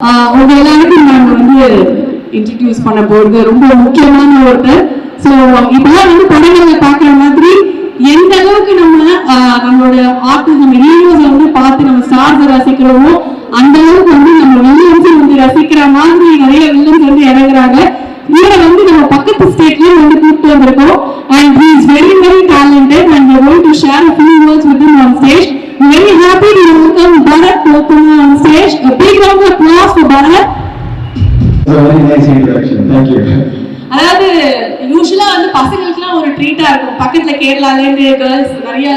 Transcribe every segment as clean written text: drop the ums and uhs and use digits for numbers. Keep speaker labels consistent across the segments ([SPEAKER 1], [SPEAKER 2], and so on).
[SPEAKER 1] உங்க எல்லாருக்கும் நாங்க இன்ட்ரடியூஸ் பண்ண போறது ரொம்ப முக்கியமான ஒருத்தர். ஸோ இப்பெல்லாம் படங்களை பாக்குற மாதிரி எந்த அளவுக்கு நம்மளோட ஆர்டிஸ்ட் நம்ம ஹீரோஸை பார்த்து நம்ம ஸ்டார்ஸை ரசிக்கிறோமோ அந்த அளவுக்கு நம்ம வில்லன்ஸை ரசிக்கிற மாதிரி நிறைய வில்லன்ஸ் இறங்குறாங்க. இவரை நம்ம பக்கத்து ஸ்டேட்லயும் கூப்பிட்டு வந்திருக்கோம். And he is very very talented and we are going to share a few words with him on stage. Very happy to welcome Bharat Pokuma on stage. A big round of applause for Bharat.
[SPEAKER 2] Very nice introduction. Thank you.
[SPEAKER 1] அதாவது யூசுவலா பசங்களுக்குலாம் ஒரு ட்ரீட்டா இருக்கும். பக்கத்துல கேரளால இருந்து girls நிறைய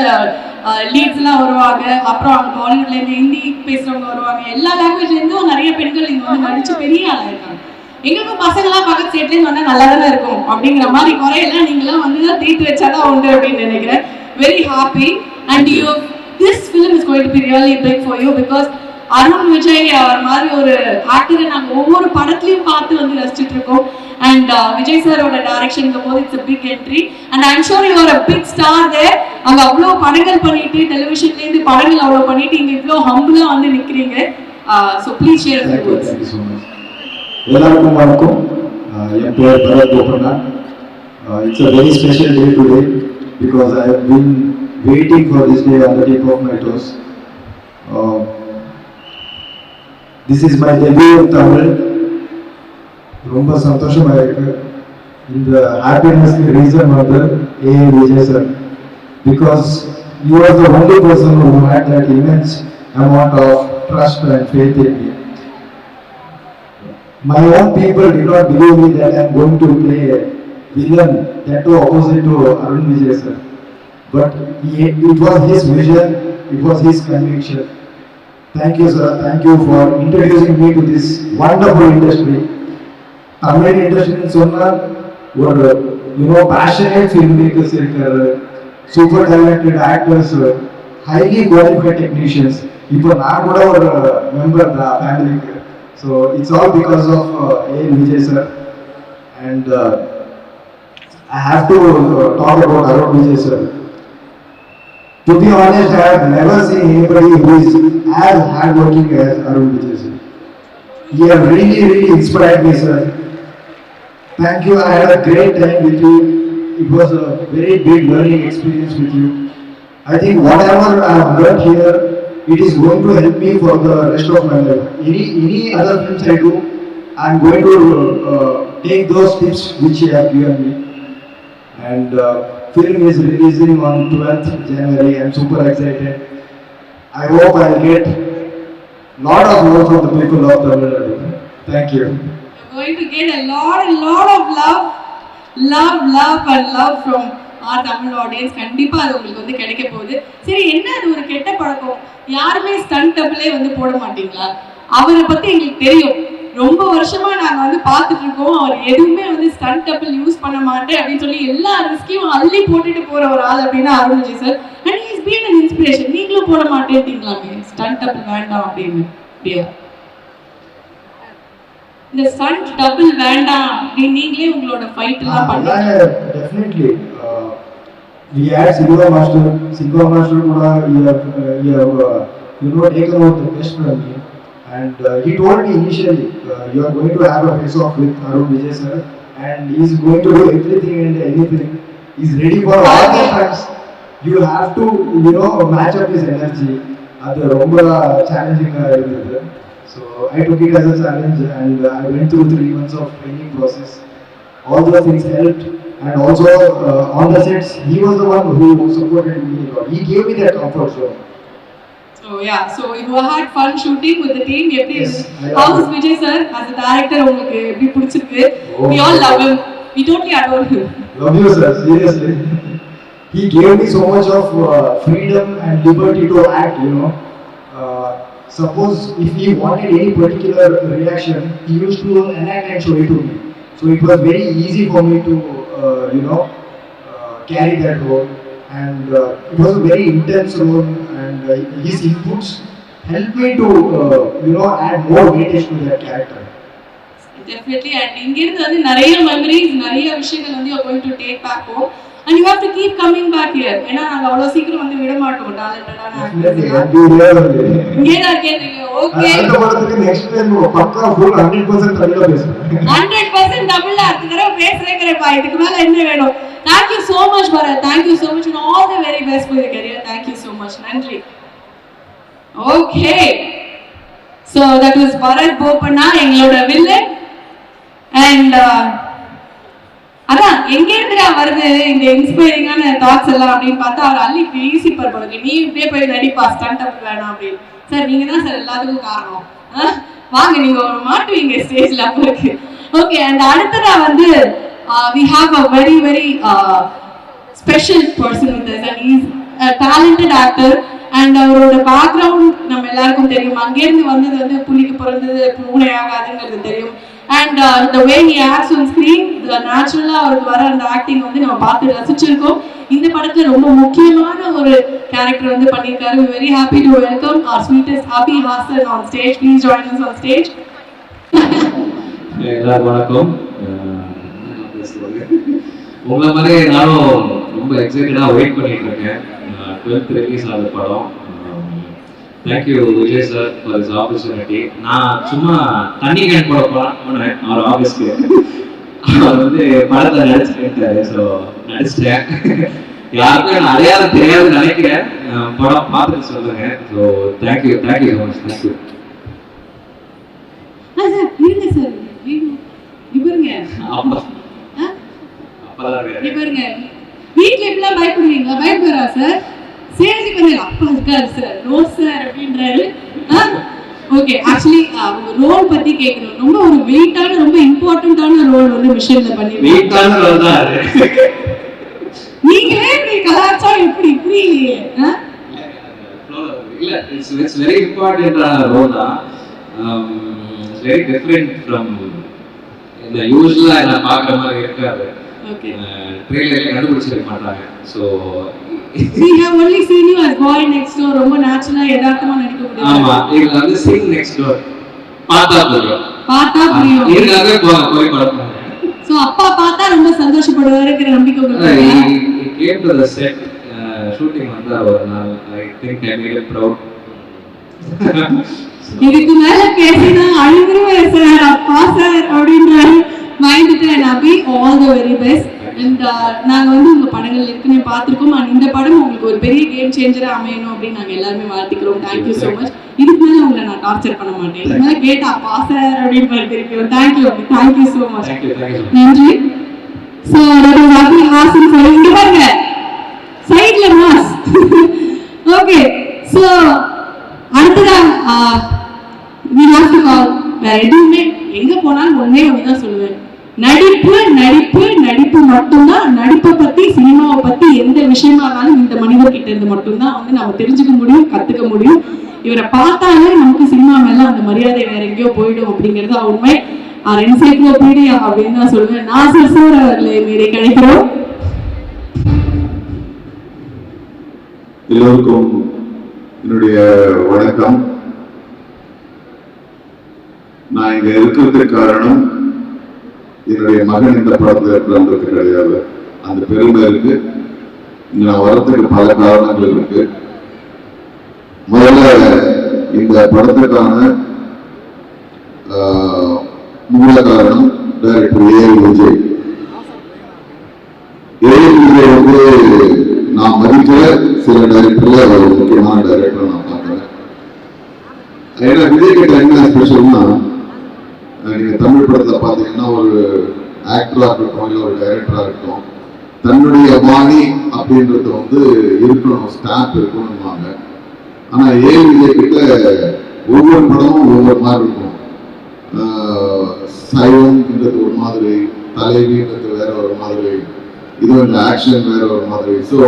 [SPEAKER 1] leads எல்லாம் வருவாங்க. அப்புறம் அவங்க பாலிவுட்ல இருந்து ஹிந்தி பேசுறவங்க வருவாங்க. எல்லா லாங்குவேஜ்ல இருந்தும் நிறைய பெண்கள் இங்க நடிச்சு பெரிய ஆளா இருக்காங்க. எங்களுக்கும் பசங்களாம் பக்கத்து ஸ்டேட்ல இருந்து வந்தா நல்லா தானே இருக்கும் அப்படிங்கிற மாதிரி குறையெல்லாம் நீங்களாம் தீர்த்து வச்சாதான் உண்டு அப்படின்னு நினைக்கிறேன். Very happy and you this film is going to be really big for you because Arun Vijay அவர் மாதிரி ஒரு ஆக்டரை நாங்கள் ஒவ்வொரு படத்துலையும் பார்த்து ரசிச்சுட்டு இருக்கோம். அண்ட் விஜய் சாரோட டைரக்ஷனுக்கு போது it's big entry and I'm sure you are a big star there. அங்கே அவ்வளோ படங்கள் பண்ணிட்டு டெலிவிஷன்லேருந்து படங்கள் அவ்வளோ பண்ணிட்டு இங்கே இவ்வளோ ஹம்பிளா நிற்கிறீங்க. So please share your words.
[SPEAKER 2] எல்லாருக்கும் வணக்கம். என் பேர் Bharath Bopanna. It's a very special day today because I have been waiting for this day on the tip of my toes. This is my debut in Tamil. ரொம்ப சந்தோஷமா இருக்கு. இந்த ஹாப்பினஸ்க்கு reason A. Vijay sir because you are the only person who had that immense amount of trust and faith in me. My own people did not believe me that I am going to play a villain, that too opposite to Arun Vijay sir. But it was his vision, it was his conviction. Thank you sir, thank you for introducing me to this wonderful industry. Tamil industry in Sonna were passionate filmmakers, super talented actors, highly qualified technicians. Ipo na kuda or member the family. So it's all because of A. Vijay sir, and I have to talk about Arun Vijay sir. To be honest, I have never seen anybody who is as hardworking as Arun Vijay sir. He has really inspired me, sir. Thank you. I had a great time with you. It was a very big learning experience with you. I think whatever I have learned here, it is going to help me for the rest of my life. Any other films I do, I am going to take those tips which you have given me. And film is releasing on 12th January. I am super excited. I hope I will get lot of love from the people of Tamil Nadu. Thank you.
[SPEAKER 1] You're going to get a lot of love from our Tamil audience. கண்டிப்பா அது உங்களுக்கு கிடைக்க போகுது. சரி, என்ன அது ஒரு கெட்ட பழக்கம்? யாருமே ஸ்டண்ட் டபுளே போட மாட்டீங்களா? அவரை பத்தி எங்களுக்கு தெரியும். ரொம்ப வருஷமா நாங்க பார்த்துட்டு இருக்கோம். அவர் எதுவுமே ஸ்டண்ட் டபுள் யூஸ் பண்ண மாட்டேன் அப்படின்னு சொல்லி எல்லா ரிஸ்கையும் அள்ளி போட்டுட்டு போற ஒரு ஆள் அப்படின்னா Arun Vijay sir. And he is been an inspiration. நீங்களும் போட மாட்டேன்றீங்களாமே ஸ்டண்ட் டபுள் வேண்டாம் அப்படின்னு. அப்படியா? இந்த ஸ்டண்ட் டபுள் வேண்டாம் அப்படின்னு நீங்களே உங்களோட ஃபைட் எல்லாம் பண்ணீங்க.
[SPEAKER 2] Definitely. We had Silva Master Kuda, he have taken out the best from me, and he told me initially, you are going to have a face off with Arun Vijay sir, and he is going to do everything and anything. He is ready for all the times. You have to match up his energy. Adu romba challenging irundhathu. So I took it as a challenge, and I went through 3 months of training process. All those things helped. And also on the sets, he was the one who supported me a lot. He gave me that comfort zone.
[SPEAKER 1] So yeah, so you had fun shooting with the team.
[SPEAKER 2] Yes,
[SPEAKER 1] how is Vijay sir as a director? உங்களுக்கு எப்படி பிடிச்சிருக்கு? We all love him. We totally adore him.
[SPEAKER 2] Love you sir, seriously. He gave me so much of freedom and liberty to act. Suppose if he wanted any particular reaction, he used to enact and show it to me. So it was very easy for me to carry that role, and it was a very intense role, and his inputs helped me to add more weightage to that character.
[SPEAKER 1] Definitely, and இங்கிருந்து நிறைய memories நிறைய விஷயங்கள் you are going to take back home. and you have to keep coming back here. ஏன்னா நாங்க அவ்வளவு சீக்கிரம் வந்து விட மாட்டோம் டேலண்டடான இங்கே தான் கேட்டீங்க. ஓகே,
[SPEAKER 2] அந்த படத்துக்கு நெக்ஸ்ட் டைம் பக்கா ஃபுல் 100% தமிழ்ல பேசுறேன்.
[SPEAKER 1] 100% தமிழ்ல அடுத்த தடவை பேசுறேங்கறப்பா. இதுக்கு மேல என்ன வேணும்? Thank you so much Bharat. Thank you so much and all the very best for your career. Thank you so much. நன்றி. Okay, so that was Bharat Bopanna, எங்களோட வில்லன். And அதான் எங்க இருந்துடா வருது இந்த இன்ஸ்பைரிங்கான தாட்ஸ் எல்லாம் அப்படின்னு பார்த்தா அவர் அள்ளி வீசி பரப்பதுக்கு நீ இப்படியே போய் நடிப்பா ஸ்டண்ட் அப் வேணாம் அப்படின்னு. சார் நீங்க தான் சார் எல்லாத்துக்கும் காரணம். வாங்க நீங்க ஒரு மாட்டுவீங்க ஸ்டேஜ்ல அப்பருக்கு. ஓகே, அண்ட் அடுத்ததா வந்து we have a very very special person with us and he is a talented actor. And அவரோட பேக்ரவுண்ட் நம்ம எல்லாருக்கும் தெரியும். அங்கேருந்து வந்தது வந்து புலிக்கு பிறந்தது பூனை ஆகாதுங்கிறது தெரியும். And the way he acts on screen, the naturally அவருக்கு வர அந்த ஆக்டிங் வந்து நம்ம பார்த்து ரசிச்சிருக்கோம். இந்த படத்துல ரொம்ப முக்கியமான ஒரு கேரக்டர் வந்து பண்ணியிருக்காரு. We very happy to welcome our sweetest Abhi Hassan on stage. Please join us on stage.
[SPEAKER 3] எல்லாரும் வணக்கம். உங்களை மாதிரி நானும் ரொம்ப எக்ஸைட்டடாக வெயிட் பண்ணிட்டு இருக்கேன். 12th ரிலீஸ் ஆகுது படம். Thank you Vijay sir for this opportunity. நான் சும்மா தண்ணி கேன் போட போனேன் அவர் ஆஃபீஸ்க்கு. அவர் வந்து படத்தை நடிச்சுட்டாரு. ஸோ நடிச்சிட்டேன். யாருக்கும் நான் அடையாளம் தெரியாதுன்னு நினைக்கிறேன். படம் பார்த்துட்டு சொல்லுங்க. So thank you so much. Thank you.
[SPEAKER 1] பாருங்க வீட்ல எப்படிலாம் பயப்படுவீங்களா? பயப்படுறா சார்? சேஞ்சுக்கு வந்து அப்பா இருக்காரு சார், நோ சார் அப்படின்றாரு. ஓகே, ஆக்சுவலி உங்க ரோல் பத்தி கேட்கணும். ரொம்ப ஒரு வெயிட்டான ரொம்ப இம்பார்ட்டன்டான ரோல் வந்து மிஷன்ல பண்ணிருக்கீங்க. நீங்களே இப்படி கலாச்சா எப்படி இப்படி
[SPEAKER 3] இல்ல, இட்ஸ் வெரி இம்பார்ட்டன்டான ரோல் தான். இட்ஸ் வெரி டிஃபரெண்ட் ஃப்ரம் இந்த யூசுவலா நான் பார்க்குற மாதிரி இருக்காது.
[SPEAKER 1] ஓகே,
[SPEAKER 3] ட்ரெய்லர்ல கண்டுபிடிச்சிருக்க மாட்டாங்க. So
[SPEAKER 1] we have only seen you as boy next door. ரொம்ப நேச்சுரலா யதார்த்தமா நடிக்க முடியும்.
[SPEAKER 3] ஆமா, இதுல வந்து sing next door பார்த்தா புரியும். இதுக்காக போய் பார்ப்பாங்க.
[SPEAKER 1] சோ அப்பா பார்த்தா ரொம்ப சந்தோஷப்படுவாருங்கிற நம்பிக்கை உங்களுக்கு.
[SPEAKER 3] He came to the set shooting வந்தா ஒரு நாள். I think I made him proud.
[SPEAKER 1] இதுக்கு மேல பேசினா அழுதுருவேன் சார், அப்பா சார் அப்படின்றாரு. Mind and Abhi all the very best. And நாங்க வந்து உங்க படங்கள் இருக்குன்னு பார்த்துருக்கோம். அண்ட் இந்த படம் உங்களுக்கு ஒரு பெரிய கேம் சேஞ்சரா அமையணும் அப்படின்னு நாங்க எல்லாருமே வாழ்த்துக்கிறோம். Thank you so much. இதுக்கு மேல உங்களை நான் டார்ச்சர் பண்ண மாட்டேன். இதுக்கு மேல கேட்டா பாஸ் அப்படின்னு திருப்பி தேங்க்யூ ஸோ மச். நன்றி. ஸோ அபி ஹாசன் சார் இங்க பாருங்க சைட்ல மாஸ். ஓகே, ஸோ அடுத்ததா we have to call. வேற எதுவுமே எங்க போனாலும் ஒன்னே ஒண்ணுதான் சொல்லுவேன், நடிப்பு நடிப்பு நடிப்பு மட்டும்தான். நடிப்பை பத்தி சினிமாவை பத்தி எந்த விஷயமா இருந்தாலும் இந்த மனிதர் கிட்ட இருந்து மட்டும்தான் வந்து நம்ம தெரிஞ்சுக்க முடியும், கத்துக்க முடியும். இவரை பார்த்தாலே நமக்கு சினிமா மேல அந்த மரியாதை வேற எங்கேயோ போயிடும் அப்படிங்கிறது உண்மை. என்சைக்ளோபீடியா அப்படின்னு தான் சொல்லுவேன். நாசர் சார் அவர்களை மேடை கிடைக்கிறோம்.
[SPEAKER 4] எல்லோருக்கும் என்னுடைய வணக்கம். நான் இங்க இருக்கிறதுக்கு காரணம் என்னுடைய மகன் இந்த படத்துல இருக்கிறது கிடையாது. அந்த பெருமை இருக்கு. இங்க நான் வரத்துக்கு பல காரணங்கள் இருக்கு. முதல்ல இந்த படத்துக்கான மூல காரணம் டைரக்டர் ஏ.எல். விஜய். ஏ.எல். விஜய் வந்து நான் மதிக்கிற சில டைரக்டர்ல ஒரு முக்கியமான டைரக்டர் நான் பார்க்கிறேன். ஏன்னா விஜய் கிட்ட என்ன ஸ்பெஷல்னா, நீங்க தமிழ் படத்துல பாத்தீங்கன்னா ஒரு ஆக்டரா இருக்கட்டும் இல்ல ஒரு டைரக்டரா இருக்கட்டும், தன்னுடைய பாணி அப்படின்றது வந்து இருக்கணும், ஸ்டாம்ப் இருக்கணும்வாங்க. ஆனா ஏ.எல். விஜய் கிட்ட ஒவ்வொரு படமும் ஒவ்வொரு மாதிரி இருக்கும். சைவம்ன்றது ஒரு மாதிரி, தலைவின்றது வேற ஒரு மாதிரி, இது வந்து ஆக்ஷன் வேற ஒரு மாதிரி. ஸோ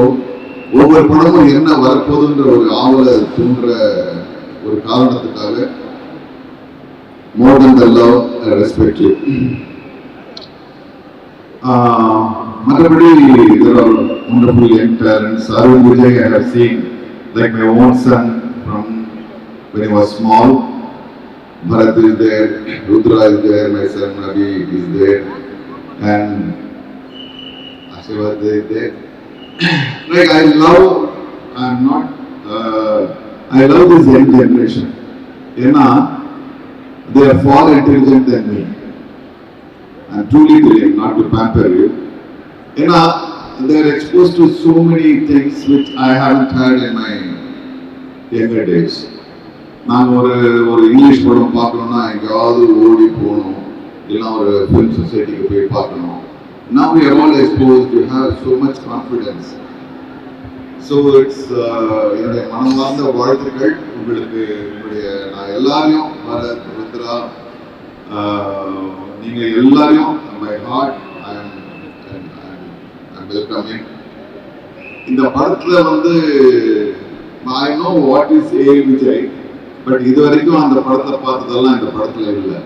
[SPEAKER 4] ஒவ்வொரு படமும் என்ன வரப்போகுதுன்ற ஒரு ஆவலை தூண்டுற ஒரு காரணத்துக்காக more than the love I respect you. மற்றபடி there are wonderful young talents. Arun Vijay I have seen like my own son from when he was small. Bharat is there, Rudra is there, my son Abhi is there, and Ashirvad is there. like I love this young generation. They are far intelligent than me. I'm truly telling, not to pamper you. They are exposed to so many things which I haven't had in my younger days. நாங்கள் ஒரு English படம் பார்க்கணும்னா எங்கேயாவது ஓடி போகணும், இல்லைன்னா ஒரு film சொசைட்டிக்கு போய் பார்க்கணும். Now we are all exposed, we have so much confidence. So it's என்னுடைய மனமார்ந்த வாழ்த்துக்கள் உங்களுக்கு. நான் எல்லாரையும் பரத், ருத்ரா, நீங்கள் எல்லாரையும் my heart I'm welcoming. இந்த படத்துல I know what is A. Vijay, but இது வரைக்கும் அந்த படத்தை பார்த்ததெல்லாம் இந்த படத்துல இல்லை.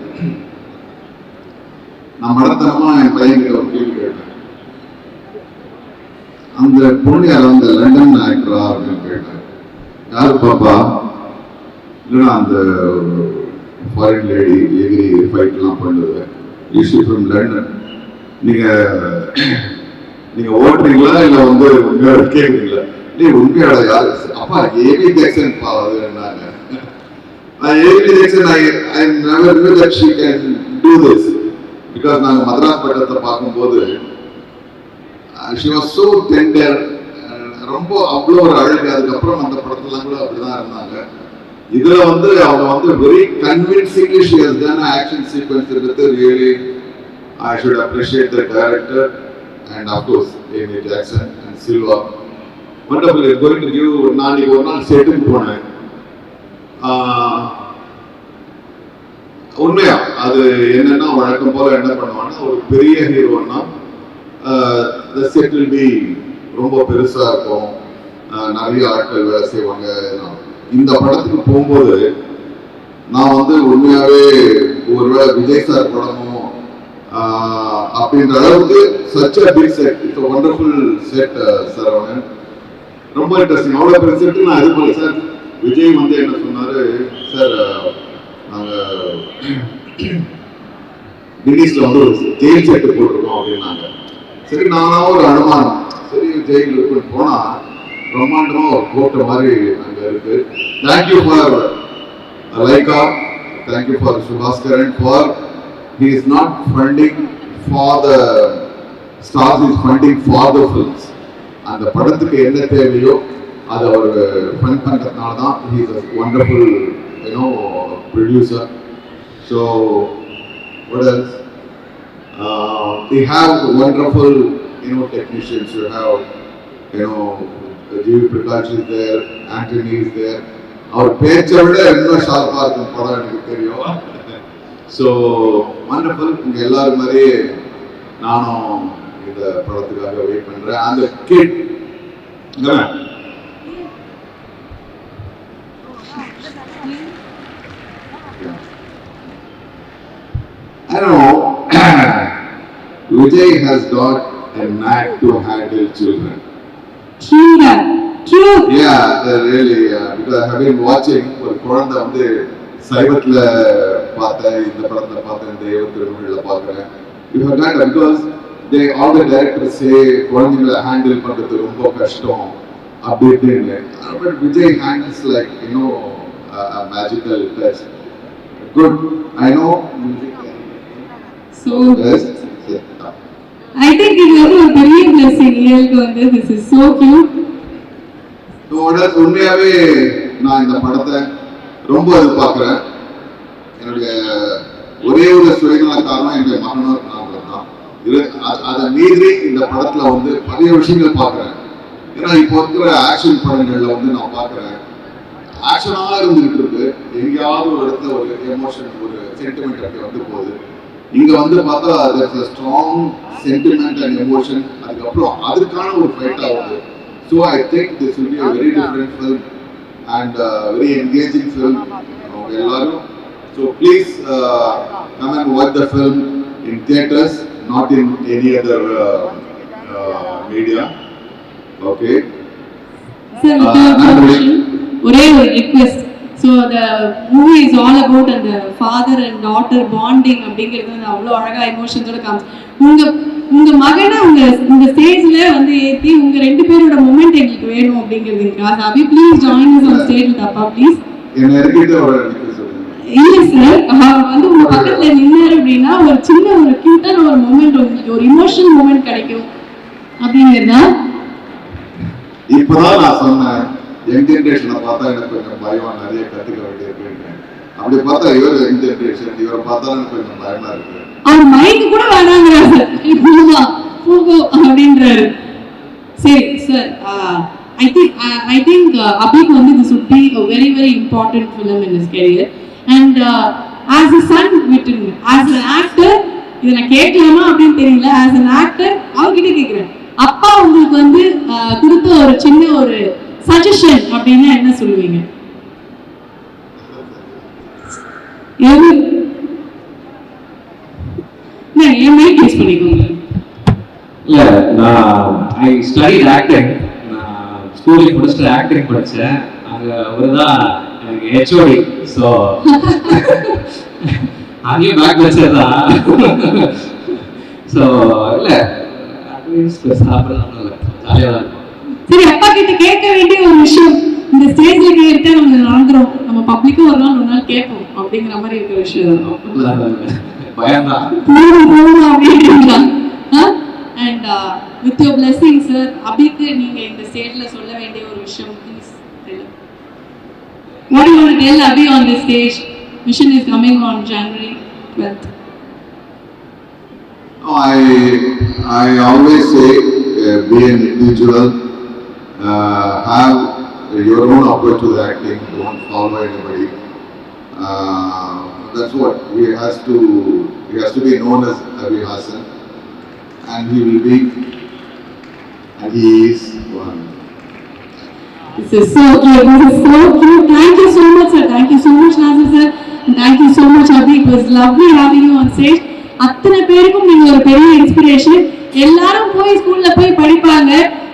[SPEAKER 4] நான் மடத்தனமா என் பையன்கிட்ட ஒரு கேள்வி கேட்டேன், அந்த பொண்ணு அந்த லண்டன் ஆக்டரா அப்படின்னு கேட்டேன். யாரு பாப்பா? இல்லைன்னா அந்த ஃபாரின் லேடி எகிரி ஃபைட்லாம் பண்ணுது, யூஸ்வலி ஃப்ரம் லண்டன். நீங்க ஓட்டுறீங்களா இல்லை உண்மையோட கேட்குறீங்களா? இல்லை உண்மையோட யாரு? அப்பா ஏபி ஜாக்சன் பாருன்னாங்க. நான் AB Jackson I never knew that she can do this. Because நாங்கள் மதராஸ் பட்டத்தை பார்க்கும்போது she was so tender, ரொம்ப அவ்வளோ ஒரு அழகு. அதுக்கப்புறம் அந்த படத்துலாம் கூட அப்படிதான் இருந்தாங்க. இதுல அவங்க very convincingly she has done an action sequence with really I should appreciate the director and of course Amy Jackson and Silva. Wonderful. Is going to give நான் ஒரு நாள் செட்டுக்கு போனேன். உண்மையா அது என்னன்னா வழக்கம் போல என்ன பண்ணுவாங்கன்னா ஒரு பெரிய ஹீரோன்னா the set will be ரொம்ப பெருசா இருக்கும், நிறைய ஆட்கள் வேலை செய்வாங்க. இந்த படத்துக்கு போகும்போது நான் உண்மையாவே ஒருவேளை விஜய் சார் படமும் அப்படின்ற அளவுக்கு such a big set. It's a wonderful set, Saravanan. ரொம்ப இன்ட்ரெஸ்டிங். அவ்வளோ பெரிய செட்டு நான் இது பண்ணேன் சார். விஜய் என்ன சொன்னாரு, சார் நாங்க டினிஸ்ல ஒரு ஜெயில் செட்டு போட்டிருக்கோம் அப்படின்னாங்க. சரி, நானா ஒரு அனுமானம், சரி ஜெயில் இருக்குன்னு போனா பிரம்மாண்டமா ஒரு கோட்டை மாதிரி அங்க இருக்கு. Thank you for Lyca, thank you for Subaskaran for he is not funding for the stars, he is funding for the films. அந்த படத்துக்கு என்ன தேவையோ அதை அவர் ஃபண்ட் பண்றதுனால தான் he is a wonderful producer. So what else? We have wonderful technicians. You have G.V. Prakash is there, Anthony is there. Our பேச்சை விட இன்னும் ஷார்ப்பா இருக்கும் படம் எனக்கு தெரியும். So wonderful. இங்கே எல்லாரும் மாதிரியே நானும் இந்த படத்துக்காக வெயிட் பண்றேன். அந்த kit I know Vijay has got a knack to handle children.
[SPEAKER 1] True that. True.
[SPEAKER 4] Yeah, really. Because I have been watching. ஒரு குழந்தை சைவத்துல பார்த்தேன், இந்த படத்துல பார்த்தேன், இந்த 72 பார்க்குறேன். You have got because all the directors say குழந்தைங்களை ஹேண்டில் பண்றது ரொம்ப கஷ்டம் அப்படின்னு. But Vijay handles like a magical touch. Good. I know.
[SPEAKER 1] So yes. I think இது ஒரு பெரிய blessing. This is so cute.
[SPEAKER 4] உண்மையாவே நான் இந்த படத்தை ரொம்ப எதிர்பார்க்கிறேன். என்னுடைய ஒரே ஒரு சுயநல காரணம் என்னுடைய மகனும் நான் தான். அதை மீறி இந்த படத்துல பல விஷயங்கள் பார்க்கிறேன். ஏன்னா இப்போ இருக்கிற ஆக்ஷன் படங்கள்ல நான் பார்க்கிறேன், ஆக்ஷனா இருந்துகிட்டு இருக்கு, எங்கேயாவது ஒரு இடத்துல ஒரு எமோஷன், ஒரு சென்டிமெண்ட் அப்படி போகுது. இங்க பார்த்தா there's a strong sentiment and emotion. அதுக்கப்புறம் அதுக்கான ஒரு ஃபைட் ஆகுது. So I think this will be a very different film and very engaging film. எல்லாரும் so please come and watch the film in theaters, not in any other media. Okay.
[SPEAKER 1] Sir, ஒரே ஒரு request. So the movie is all about the father and daughter bonding அப்படிங்கிறது அவ்வளோ அழகா எமோஷன்ஸோட காமிச்சு. உங்க உங்க மகனை உங்க ஸ்டேஜ்ல வந்து ஏத்தி உங்க 2 பேரோட மொமெண்ட் எங்களுக்கு வேணும் அப்படிங்கிறது Abi please join us on stage with அப்பா ப்ளீஸ்.
[SPEAKER 4] என்ன இருக்கிட்ட ஒரு
[SPEAKER 1] இல்ல சார், அவர் வந்து உங்க பக்கத்துல நின்னாரு அப்படின்னா ஒரு சின்ன ஒரு கியூட்டான ஒரு மொமெண்ட் உங்களுக்கு ஒரு இமோஷனல் மொமெண்ட் கிடைக்கும் அப்படிங்கிறதா.
[SPEAKER 4] இப்பதான் நான் சொன்னேன் யங் ஜெனரேஷனை பார்த்தா எனக்கு கொஞ்சம் பயம், நிறைய கத்துக்க வேண்டியிருக்கு. அப்படி பார்த்தா இவர் யங் ஜெனரேஷன், இவரை பார்த்தா எனக்கு கொஞ்சம் பயமா இருக்கு.
[SPEAKER 1] அவர் மைக் கூட வேணாங்கிறாரு சார், போமா போகோ அப்படின்றாரு. சரி சார், I think Abhik வந்து this would be a very very important film in his career and as a son written as an actor இத நான் கேட்கலாமா அப்படின்னு தெரியல. as an actor அவர்கிட்ட கேட்கிறேன், அப்பா உங்களுக்கு வந்து கொடுத்த ஒரு சின்ன ஒரு சஜஷன் அப்படின்னா என்ன சொல்லுவீங்க? என் மைக் யூஸ் பண்ணிக்கோங்க.
[SPEAKER 3] இல்ல, நான் ஐ ஸ்டடிட் ஆக்டிங். நான் ஸ்கூலில் முடிச்சுட்டு ஆக்டிங் படித்தேன். அங்கே அவர் தான் எனக்கு ஹெச்ஓடி. ஸோ அங்கேயும் பேக் வச்சது தான். ஸோ இல்லை, அட்லீஸ்ட் சாப்பிடலாம் இல்லை, ஜாலியாக தான் இருக்கும்.
[SPEAKER 1] சரி, அப்பா கிட்ட கேட்க வேண்டிய ஒரு விஷயம், இந்த ஸ்டேஜ்ல கேட்டா நம்ம நடந்துரும், நம்ம பப்ளிக்கும் ஒரு நாள் கேட்போம் அப்படிங்கிற மாதிரி இருக்கிற விஷயம்
[SPEAKER 3] பயம்தான்
[SPEAKER 1] அப்படின்றீங்களா? And with your blessing sir, அபிக்கு நீங்க இந்த ஸ்டேஜ்ல சொல்ல வேண்டிய ஒரு விஷயம் please tell. What do you want to tell Abhi on this stage? Mission is coming on January 12th.
[SPEAKER 4] I always say be an individual, have your own approach to the acting, don't follow anybody. That's what he has to be known as Abhi Hassan, and he will be, and he is one.
[SPEAKER 1] This is so cute. This is so cute. Thank you so much, sir. Thank you so much, Nasir sir. And thank you so much, Abhi. It was lovely having you on stage. அத்தனை பேருக்கும் நீங்க ஒரு பெரிய inspiration. எல்லாரும் போய் ஸ்கூல்ல போய் படிப்பாங்க.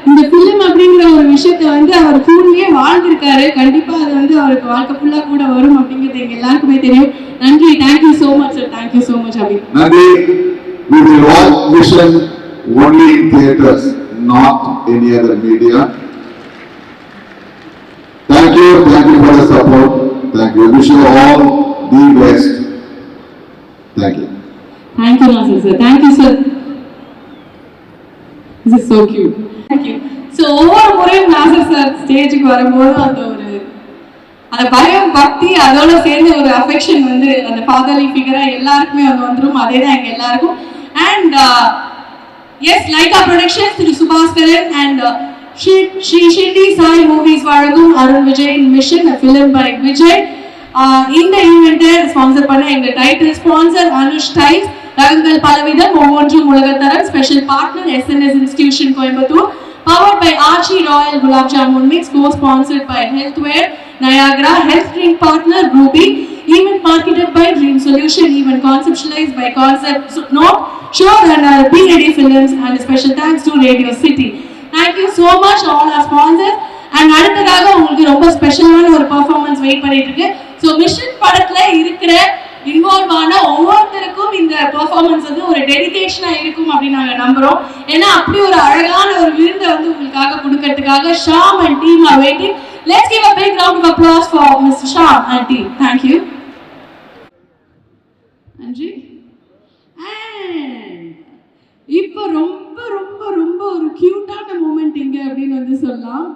[SPEAKER 1] இந்த ஃபிலிம் அப்படிங்கிற ஒரு விஷயத்தை வந்து அவர் ஸ்கூல்லயே வாழ்ந்திருக்காரு. கண்டிப்பா அது வந்து அவருக்கு வாழ்க்கை ஃபுல்லா கூட வரும் அப்படிங்கிறது எங்க எல்லாருக்குமே தெரியும். நன்றி. Thank you so much, sir. Thank you so much, Abhi.
[SPEAKER 4] Nandi, we will watch Mission only in theaters, not any other media. Thank you for the support. Thank you. Wish you all the best. Thank you.
[SPEAKER 1] Thank you, Nasir sir. Thank you, sir. This is so cute. Thank you. So ஒவ்வொரு முறையும் Nassar sir ஸ்டேஜுக்கு வரும்போது அந்த பயம், பக்தி, அதோட சேர்ந்து ஒரு அஃபெக்ஷன் வந்து அந்த ஃபாதர்லி ஃபிகரா எல்லாருக்குமே வந்துடும். அதே தான் எங்க எல்லாருக்கும். And yes, Lyca Productions Thiru Subaskaran and Shri Shirdi Sai Movies வழங்கும் அருண் விஜயின் மிஷன், ஃபிலிம் பை விஜய். இந்த ஈவெண்ட்டை ஸ்பான்சர் பண்ண எங்க டைட்டில் ஸ்பான்சர் அனுஷ் டைல்ஸ், ரகங்கள் பலவிதம், ஒவ்வொன்றும் உலகத்தரம். Special partner SNS institution Coimbatore. Powered by Archie Royal Gulab Jamun Mix, co-sponsored by Healthware, Niagara, health drink partner Ruby, event marketed by Dream Solution, event conceptualized by Concept Note, Show Runner, B-Ready Films, and a special thanks to Radio City. Thank you so much all our sponsors. And அடுத்ததாக உங்களுக்கு ரொம்ப ஸ்பெஷலான ஒரு performance wait பண்ணிட்டு இருக்கு. So mission படத்துல இருக்கிற involve ஆன ஒவ்வொருத்தருக்கும் இந்த பெர்ஃபார்மன்ஸ் வந்து ஒரு டெடிகேஷனா இருக்கும் அப்படின்னு நாங்க நம்புறோம். ஏன்னா அப்படி ஒரு அழகான ஒரு விருந்தை வந்து உங்களுக்காக கொடுக்கறதுக்காக Sham and team are waiting. Let's give a big round of applause for Mr. Sham and team. Thank you. நன்றி. இப்போ ரொம்ப ரொம்ப ரொம்ப ஒரு கியூட்டான மூமெண்ட் இங்க அப்படின்னு வந்து சொல்லலாம்.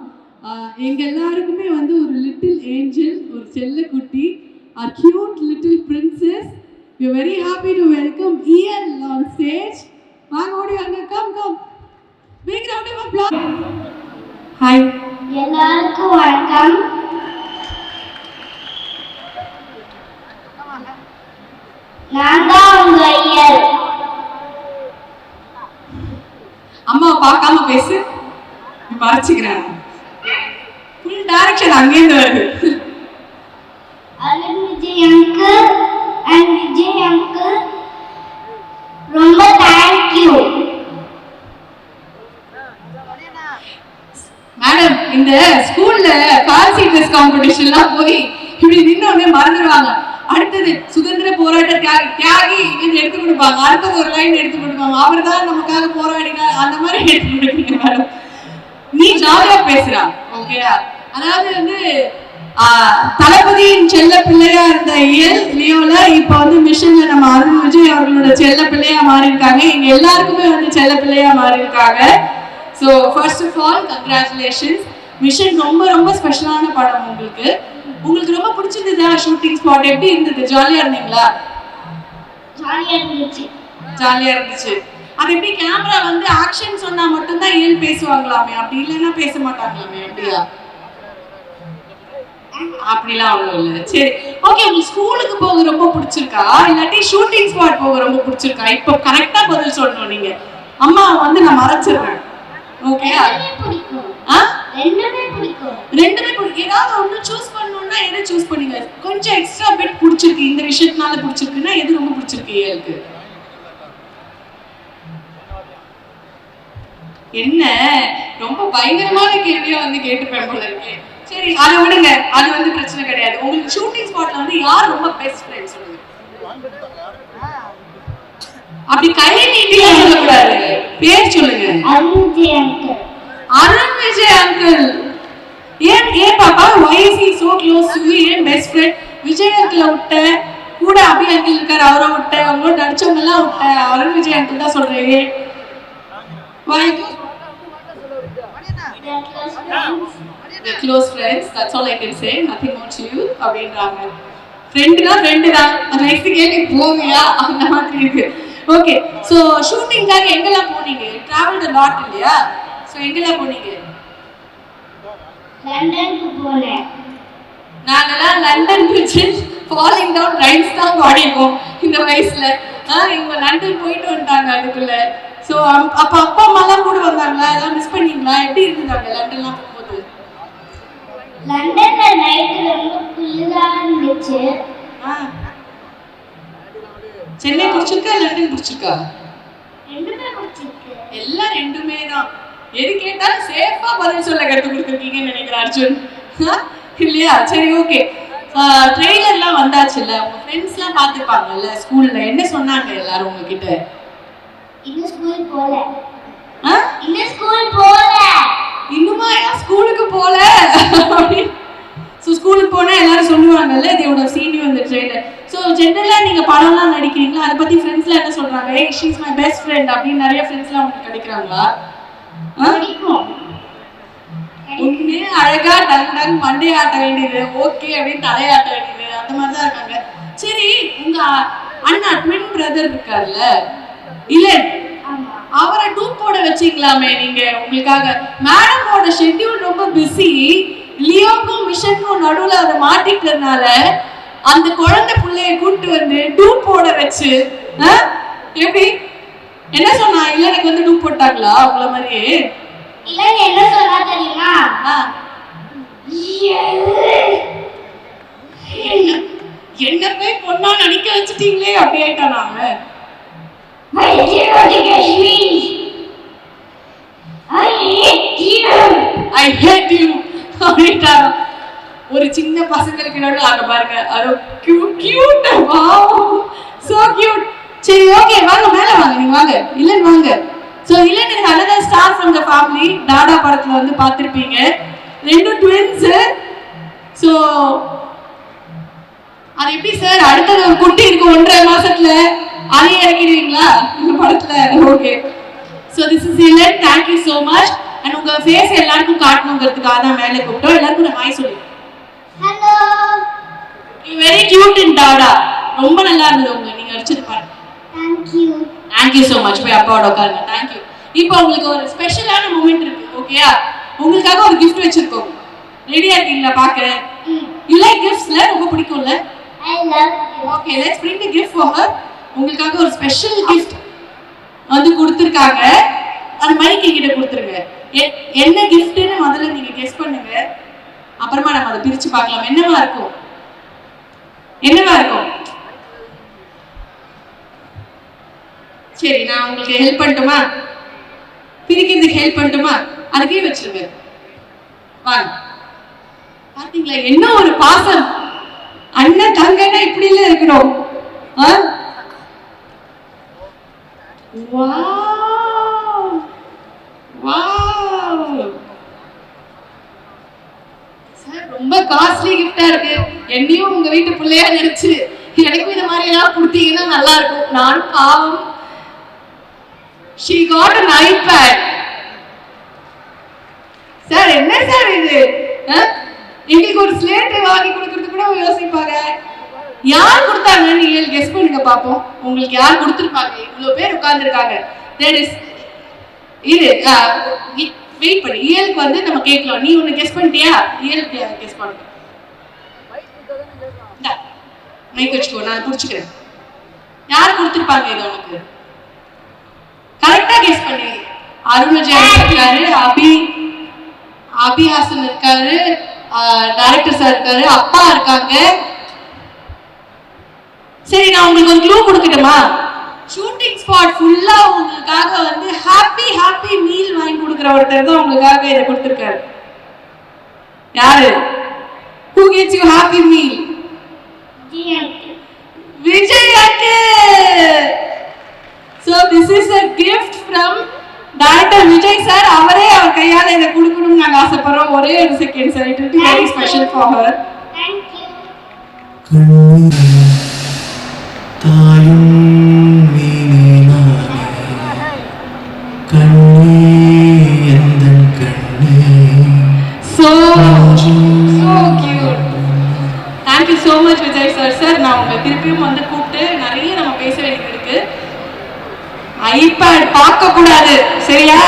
[SPEAKER 1] எங்க எல்லாருக்குமே வந்து ஒரு லிட்டில் ஏஞ்சல், ஒரு செல்ல குட்டி, our cute little princess. We are very happy to welcome EL on stage. வாங்க ஓடி வாங்க, come. Big round of applause. Hi.
[SPEAKER 5] எல்லாருக்கும் வணக்கம். நான் தான் உங்க EL.
[SPEAKER 1] அம்மா பார்க்காம பேசு, மறைச்சிக்கிறேன். ஃபுல் டைரக்ஷன் அங்கேருந்து வருது.
[SPEAKER 5] Arun Vijay uncle and Vijay uncle, ரொம்ப தேங்க்யூ.
[SPEAKER 1] மேடம், இந்த ஸ்கூல்ல ஃபேன்சி ட்ரெஸ் காம்படிஷன்லாம் போய் இப்படி நின்னோடனே மறந்துடுவாங்க. அடுத்தது சுதந்திர போராட்ட தியாகி இது எடுத்து கொடுப்பாங்க, அடுத்தது ஒரு லைன் எடுத்து கொடுப்பாங்க, அவர் தான் நமக்காக போராடினார், அந்த மாதிரி எடுத்து கொடுப்பீங்க மேடம். நீ ஜாலியா பேசுறா, ஓகேயா? அதாவது வந்து தளபதியின் செல்ல பிள்ளையா இருந்த இயல் லியோல இப்ப வந்து மிஷன்ல நம்ம அருண் விஜய் அவர்களோட செல்ல பிள்ளையா மாறி இருக்காங்க. எங்க எல்லாருக்குமே வந்து செல்ல பிள்ளையா மாறி இருக்காங்க. So first of all congratulations. Mission ரொம்ப ரொம்ப ஸ்பெஷலான படம். உங்களுக்கு ரொம்ப பிடிச்சிருந்ததா? ஷூட்டிங் ஸ்பாட் எப்படி இருந்தது? ஜாலியா இருந்தீங்களா? ஜாலியா இருந்துச்சு. அது எப்படி கேமரா வந்து ஆக்ஷன் சொன்னா மட்டும்தான் இயல் பேசுவாங்களாமே, அப்படி இல்லைன்னா பேச மாட்டாங்களாமே, அப்படியா? அப்படிலாம் ஒண்ணும் இல்லை. சரி, ஓகே. உங்களுக்கு ஸ்கூலுக்கு போக ரொம்ப பிடிச்சிருக்கா இல்லாட்டி ஷூட்டிங் ஸ்பாட் போக ரொம்ப பிடிச்சிருக்கா? இப்போ கரெக்டா பதில் சொல்லணும் நீங்க. அம்மா வந்து நான் மறைச்சிடுறேன், ஓகேயா? ரெண்டுமே பிடிக்கும். ஏதாவது ஒண்ணு சூஸ் பண்ணணும்னா எதை சூஸ் பண்ணீங்க? கொஞ்சம் எக்ஸ்ட்ரா பிட் பிடிச்சிருக்கு, இந்த விஷயத்தினால பிடிச்சிருக்குன்னா எது ரொம்ப பிடிச்சிருக்கு இயலுக்கு? என்ன ரொம்ப பயங்கரமான கேள்வியா வந்து கேட்டுப்பேன் போல இருக்கு. சரி, அதை விடுங்க, அது வந்து பிரச்சனை கிடையாது. உங்களுக்கு ஷூட்டிங் ஸ்பாட்ல வந்து யார் ரொம்ப பெஸ்ட் ஃப்ரெண்ட் சொல்லுங்க. அப்படி கையை நீட்டியா சொல்லக்கூடாது, பேர் சொல்லுங்க. அருண் விஜய் அங்கிள். ஏன் பாப்பா, why is he so close to you? ஏன் பெஸ்ட் ஃப்ரெண்ட்? விஜய் அங்கிள் விட்ட கூட அபி அங்கிள் இருக்காரு, அவரை விட்ட, அவங்களோட நடிச்சவங்க எல்லாம் விட்ட அருண் விஜய் அங்கிள் தான் சொல்றேன். Why? They're close friends. That's all I can say. Nothing more to you. அப்படின்றாங்க. ஃப்ரெண்டு தான். நெக்ஸ்ட் கேள்வி போவியா அந்த மாதிரி இருக்கு. ஓகே, ஸோ ஷூட்டிங்காக எங்கெல்லாம் போனீங்க? டிராவல்ட் a lot இல்லையா? ஸோ எங்கெல்லாம் போனீங்க?
[SPEAKER 5] லண்டனுக்கு போனேன்.
[SPEAKER 1] நாங்கெல்லாம் London bridge falling down rhymes தான் பாடிப்போம் இந்த வயசுல. இவங்க லண்டன் போயிட்டு வந்துட்டாங்க அதுக்குள்ள. ஸோ அப்போ அப்பா அம்மாலாம் கூட வந்தாங்களா? அதெல்லாம் மிஸ் பண்ணீங்களா? எப்படி இருந்தாங்க லண்டன்லாம் போகும்போது?
[SPEAKER 5] லண்டன்ல நைட் ரொம்ப குளிரா இருந்துச்சு.
[SPEAKER 1] சென்னை பிடிச்சிருக்கா லண்டன் பிடிச்சிருக்கா?
[SPEAKER 5] ரெண்டுமே பிடிச்சிருக்கு.
[SPEAKER 1] எல்லாம் ரெண்டுமே தான். எது கேட்டாலும் சேஃபா பதில் சொல்ல கற்றுக் கொடுத்துருக்கீங்கன்னு நினைக்கிறேன் அர்ஜுன், இல்லையா? சரி, ஓகே. ட்ரெய்லர்லாம் வந்தாச்சுல்ல, உங்க ஃப்ரெண்ட்ஸ்லாம் பார்த்துருப்பாங்கல்ல ஸ்கூல்ல, என்ன சொன்னாங்க எல்லாரும் உங்ககிட்ட?
[SPEAKER 5] இன்னும் ஸ்கூல் போல. இன்னுமா
[SPEAKER 1] ஸ்கூலுக்கு போல? ஸோ ஸ்கூலுக்கு போனா எல்லாரும் சொல்லுவாங்கல்ல, இதோட சீனியர் இந்த ட்ரெய்லர். ஸோ ஜென்ரலா நீங்க படம்லாம் நடிக்கிறீங்களா, அதை பத்தி ஃப்ரெண்ட்ஸ்லாம் என்ன சொல்றாங்க? ஏய், she is my best friend அப்படின்னு நிறைய ஃப்ரெண்ட்ஸ்லாம் உங்களுக்கு கிடைக்கிறாங்களா? ஒண்ணு அழகா டங் டங் மண்டே ஆட்ட வேண்டியது, ஓகே அப்படின்னு தலையாட்ட வேண்டியது, அந்த மாதிரிதான் இருக்காங்க. சரி, உங்க அண்ணா ட்வின் பிரதர் இருக்காருல்ல, இல்ல அவரை டூப் போட வச்சுக்கலாமே நீங்க உங்களுக்காக. மேடமோட ஷெட்யூல் ரொம்ப பிஸி, லியோக்கும் மிஷனுக்கும் நடுவுல அதை மாட்டிக்கிறதுனால அந்த குழந்தை பிள்ளைய கூட்டு வந்து டூப் போட வச்சு, எப்படி என்ன சொன்னா? இல்ல எனக்கு வந்து டூப் போட்டாங்களா உங்கள மாதிரியே?
[SPEAKER 5] இல்ல, என்ன சொன்னா தெரியுமா?
[SPEAKER 1] என்ன போய் பொண்ணா நடிக்க வச்சுட்டீங்களே அப்படி ஆயிட்டானாங்க. I hate you அப்படின்ட்டாங்க. ஒரு சின்ன பசங்களுக்கு நடுவில் அங்க பாருங்க, அது கியூட், வாவ், சோ கியூட். சரி, ஓகே, வாங்க மேல வாங்க, நீங்க வாங்க, இல்லன்னு வாங்க. ஸோ இல்லன்னு is another star from the family. Tata படத்துல வந்து பார்த்திருப்பீங்க, ரெண்டும் ட்வின்ஸ். ஸோ அது எப்படி சார், அடுத்தது ஒரு குட்டி இருக்கு 1.5 மாசத்துல, அதையே இறக்கிடுவீங்களா இந்த படத்துல? ஓகே, ஸோ திஸ் இஸ் இலன், தேங்க்யூ ஸோ மச். அண்ட் உங்க ஃபேஸ் எல்லாருக்கும் காட்டணுங்கிறதுக்காக தான் மேலே கூப்பிட்டோம். எல்லாருக்கும் நான் ஹாய் சொல்லி.
[SPEAKER 5] Hello,
[SPEAKER 1] you very cute in Dada. ரொம்ப நல்லா இருந்தது நீங்க நடிச்சது பாருங்க. Thank you so much. போய் அப்பாவோட உட்காருங்க. தேங்க்யூ. இப்போ உங்களுக்கு ஒரு ஸ்பெஷலான மூமெண்ட் இருக்கு, ஓகேயா? உங்களுக்காக ஒரு கிஃப்ட் வச்சிருக்கோம். ரெடியா இருக்கீங்களா பார்க்க? இல்ல, கிஃப்ட்ஸ்ல ரொம்ப பிடிக்கும்ல?
[SPEAKER 5] I love you.
[SPEAKER 1] Okay, let's bring the gift for her. உங்களுக்காக ஒரு ஸ்பெஷல் கிஃப்ட் வந்து கொடுத்திருக்காங்க. அந்த மைக் கிட்ட கொடுத்துருங்க. என்ன கிஃப்ட்னு முதல்ல நீங்க கெஸ் பண்ணுங்க, அப்புறமா நம்ம அதை பிரிச்சு பார்க்கலாம். என்னவா இருக்கும்? சரி, நான் உங்களுக்கு ஹெல்ப் பண்ணட்டுமா? பிரிக்கிறதுக்கு ஹெல்ப் பண்ணட்டுமா? அதுக்கே வச்சிருங்க. வாங்க. பாத்தீங்களா என்ன ஒரு பாசம்? அண்ணன் தங்கன்னா இப்படி இல்ல இருக்கணும். ரொம்ப காஸ்ட்லி கிஃப்டா இருக்கு. என்னையும் உங்க வீட்டு பிள்ளையா நினைச்சு எனக்கும் இந்த மாதிரி எல்லாம் கொடுத்தீங்கன்னா நல்லா இருக்கும். நான் பாவம். She got an iPad. Sir என்ன சார் இது? எங்களுக்கு ஒரு ஸ்லேட் வாங்கி கொடுக்கறது கூட யோசிப்பாங்க. யார் கொடுத்தாங்கன்னு நீங்க கெஸ் பண்ணுங்க பாப்போம். உங்களுக்கு யார் கொடுத்துருப்பாங்க? இவ்வளவு பேர் உட்கார்ந்துருக்காங்க. இது வெயிட் பண்ணி இயலுக்கு வந்து நம்ம கேட்கலாம். நீ ஒண்ணு கெஸ் பண்ணிட்டியா? இயலுக்கு கெஸ் பண்ணு. மைக் வச்சுக்கோ, நான் புடிச்சுக்கிறேன். யார் கொடுத்துருப்பாங்க இது உனக்கு? கரெக்டா கெஸ் பண்ணி. அருண்விஜய் இருக்காரு, அபிஹாசன் இருக்காரு, டைரக்டர் சார் இருக்காரு, அப்பா இருக்காங்க. சரி, நான் உங்களுக்கு ஒரு க்ளூ கொடுக்கட்டுமா? ஷூட்டிங் ஸ்பாட் ஃபுல்லா உங்களுக்காக வந்து ஹாப்பி மீல் வாங்கி கொடுக்குற ஒருத்தர் தான் உங்களுக்காக இதை கொடுத்துருக்காரு. யாரு? Who gets you happy meal? Vijay uncle. So this is a gift from Director Vijay sir. அவரே அவர் கையால இதை கொடுக்கணும்னு நாங்க ஆசைப்படுறோம். ஒரே ஒரு second sir. It will be very special for her.
[SPEAKER 5] Thank you.
[SPEAKER 6] தாயும் மீனானே கண்ணே எந்தன் கண்ணே.
[SPEAKER 1] So cute. Thank you so much Vijay sir. Sir, நான் உங்களை திருப்பியும் வந்து கூப்பிட்டு நிறைய நம்ம பேச வேண்டியது இருக்கு. ஐபேட் பார்க்க கூடாது, சரியா?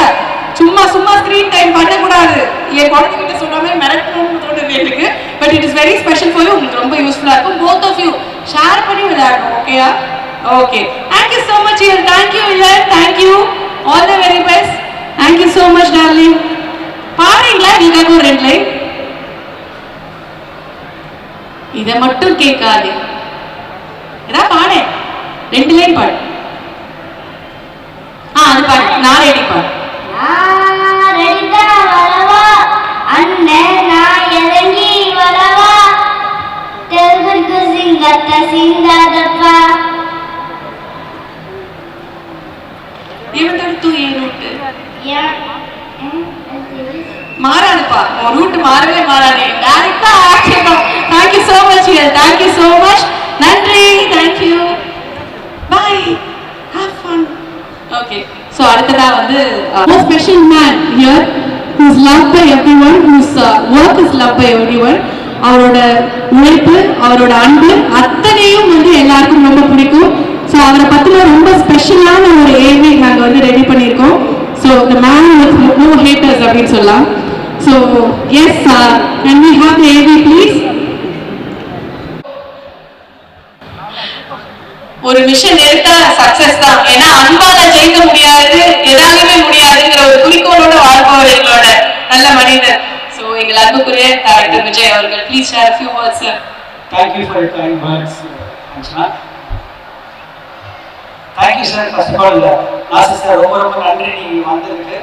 [SPEAKER 1] சும்மா ஸ்கிரீன் டைம் பண்ண கூடாது. என் குழந்தைகிட்ட சொல்லாம மிரட்டணும்னு தோணுது எனக்கு. But it is very special for you. உங்களுக்கு ரொம்ப யூஸ்ஃபுல்லா இருக்கும். போத் ஆஃப் யூ ஷேர் பண்ணி விளையாடணும். ஓகேயா? Okay. Thank you so much Ian. Thank you Ian. Thank you. All the very best. Thank you so much darling. பாருங்களா நீங்க ஒரு ரெண்டு லைன். இதை மட்டும் கேட்காது. ஏதா பாடு, ரெண்டு லைன் பாடு. அது பாடு. நான் ரெடி பாடு.
[SPEAKER 5] அண்ணன் நான் இறங்கி வரவா, தெலுங்கு சிங்கத்தை சிங்காதப்பா.
[SPEAKER 1] இவன் தூ ஏன் ரூட்டு மாறாதுப்பா. உன் ரூட் மாறவே மாறாது. டைரக்டா action. Thank you so much Ian. Thank you so much. நன்றி. Thank you. Bye. Have fun. Okay. So அடுத்ததா வந்து a special man here who is loved by everyone, whose work is loved by everyone. அவரோட உழைப்பு, அவரோட அன்பு அத்தனையும் வந்து எல்லாருக்கும் ரொம்ப பிடிக்கும். ஸோ அவரை பத்தின ரொம்ப ஸ்பெஷலான ஒரு ஏவி நாங்கள் வந்து ரெடி பண்ணியிருக்கோம். So the man with no haters அப்படின்னு சொல்லலாம். So yes, can we have the AV please? ஒரு மிஷன் எடுத்தா சக்சஸ் தான். ஏன்னா அன்பால ஜெயிக்க முடியாது, எதாலுமே முடியாதுங்கிற ஒரு குறிக்கோளோட வாழ்பவர் எங்களோட நல்ல மனிதர். ஸோ எங்கள் அன்புக்குரிய டைரக்டர் விஜய் அவர்கள், please share a few words sir.
[SPEAKER 7] Thank you for your kind words, Anjana. Thank you sir. First of all, as is sir ரொம்ப நன்றி நீங்க வந்ததுக்கு.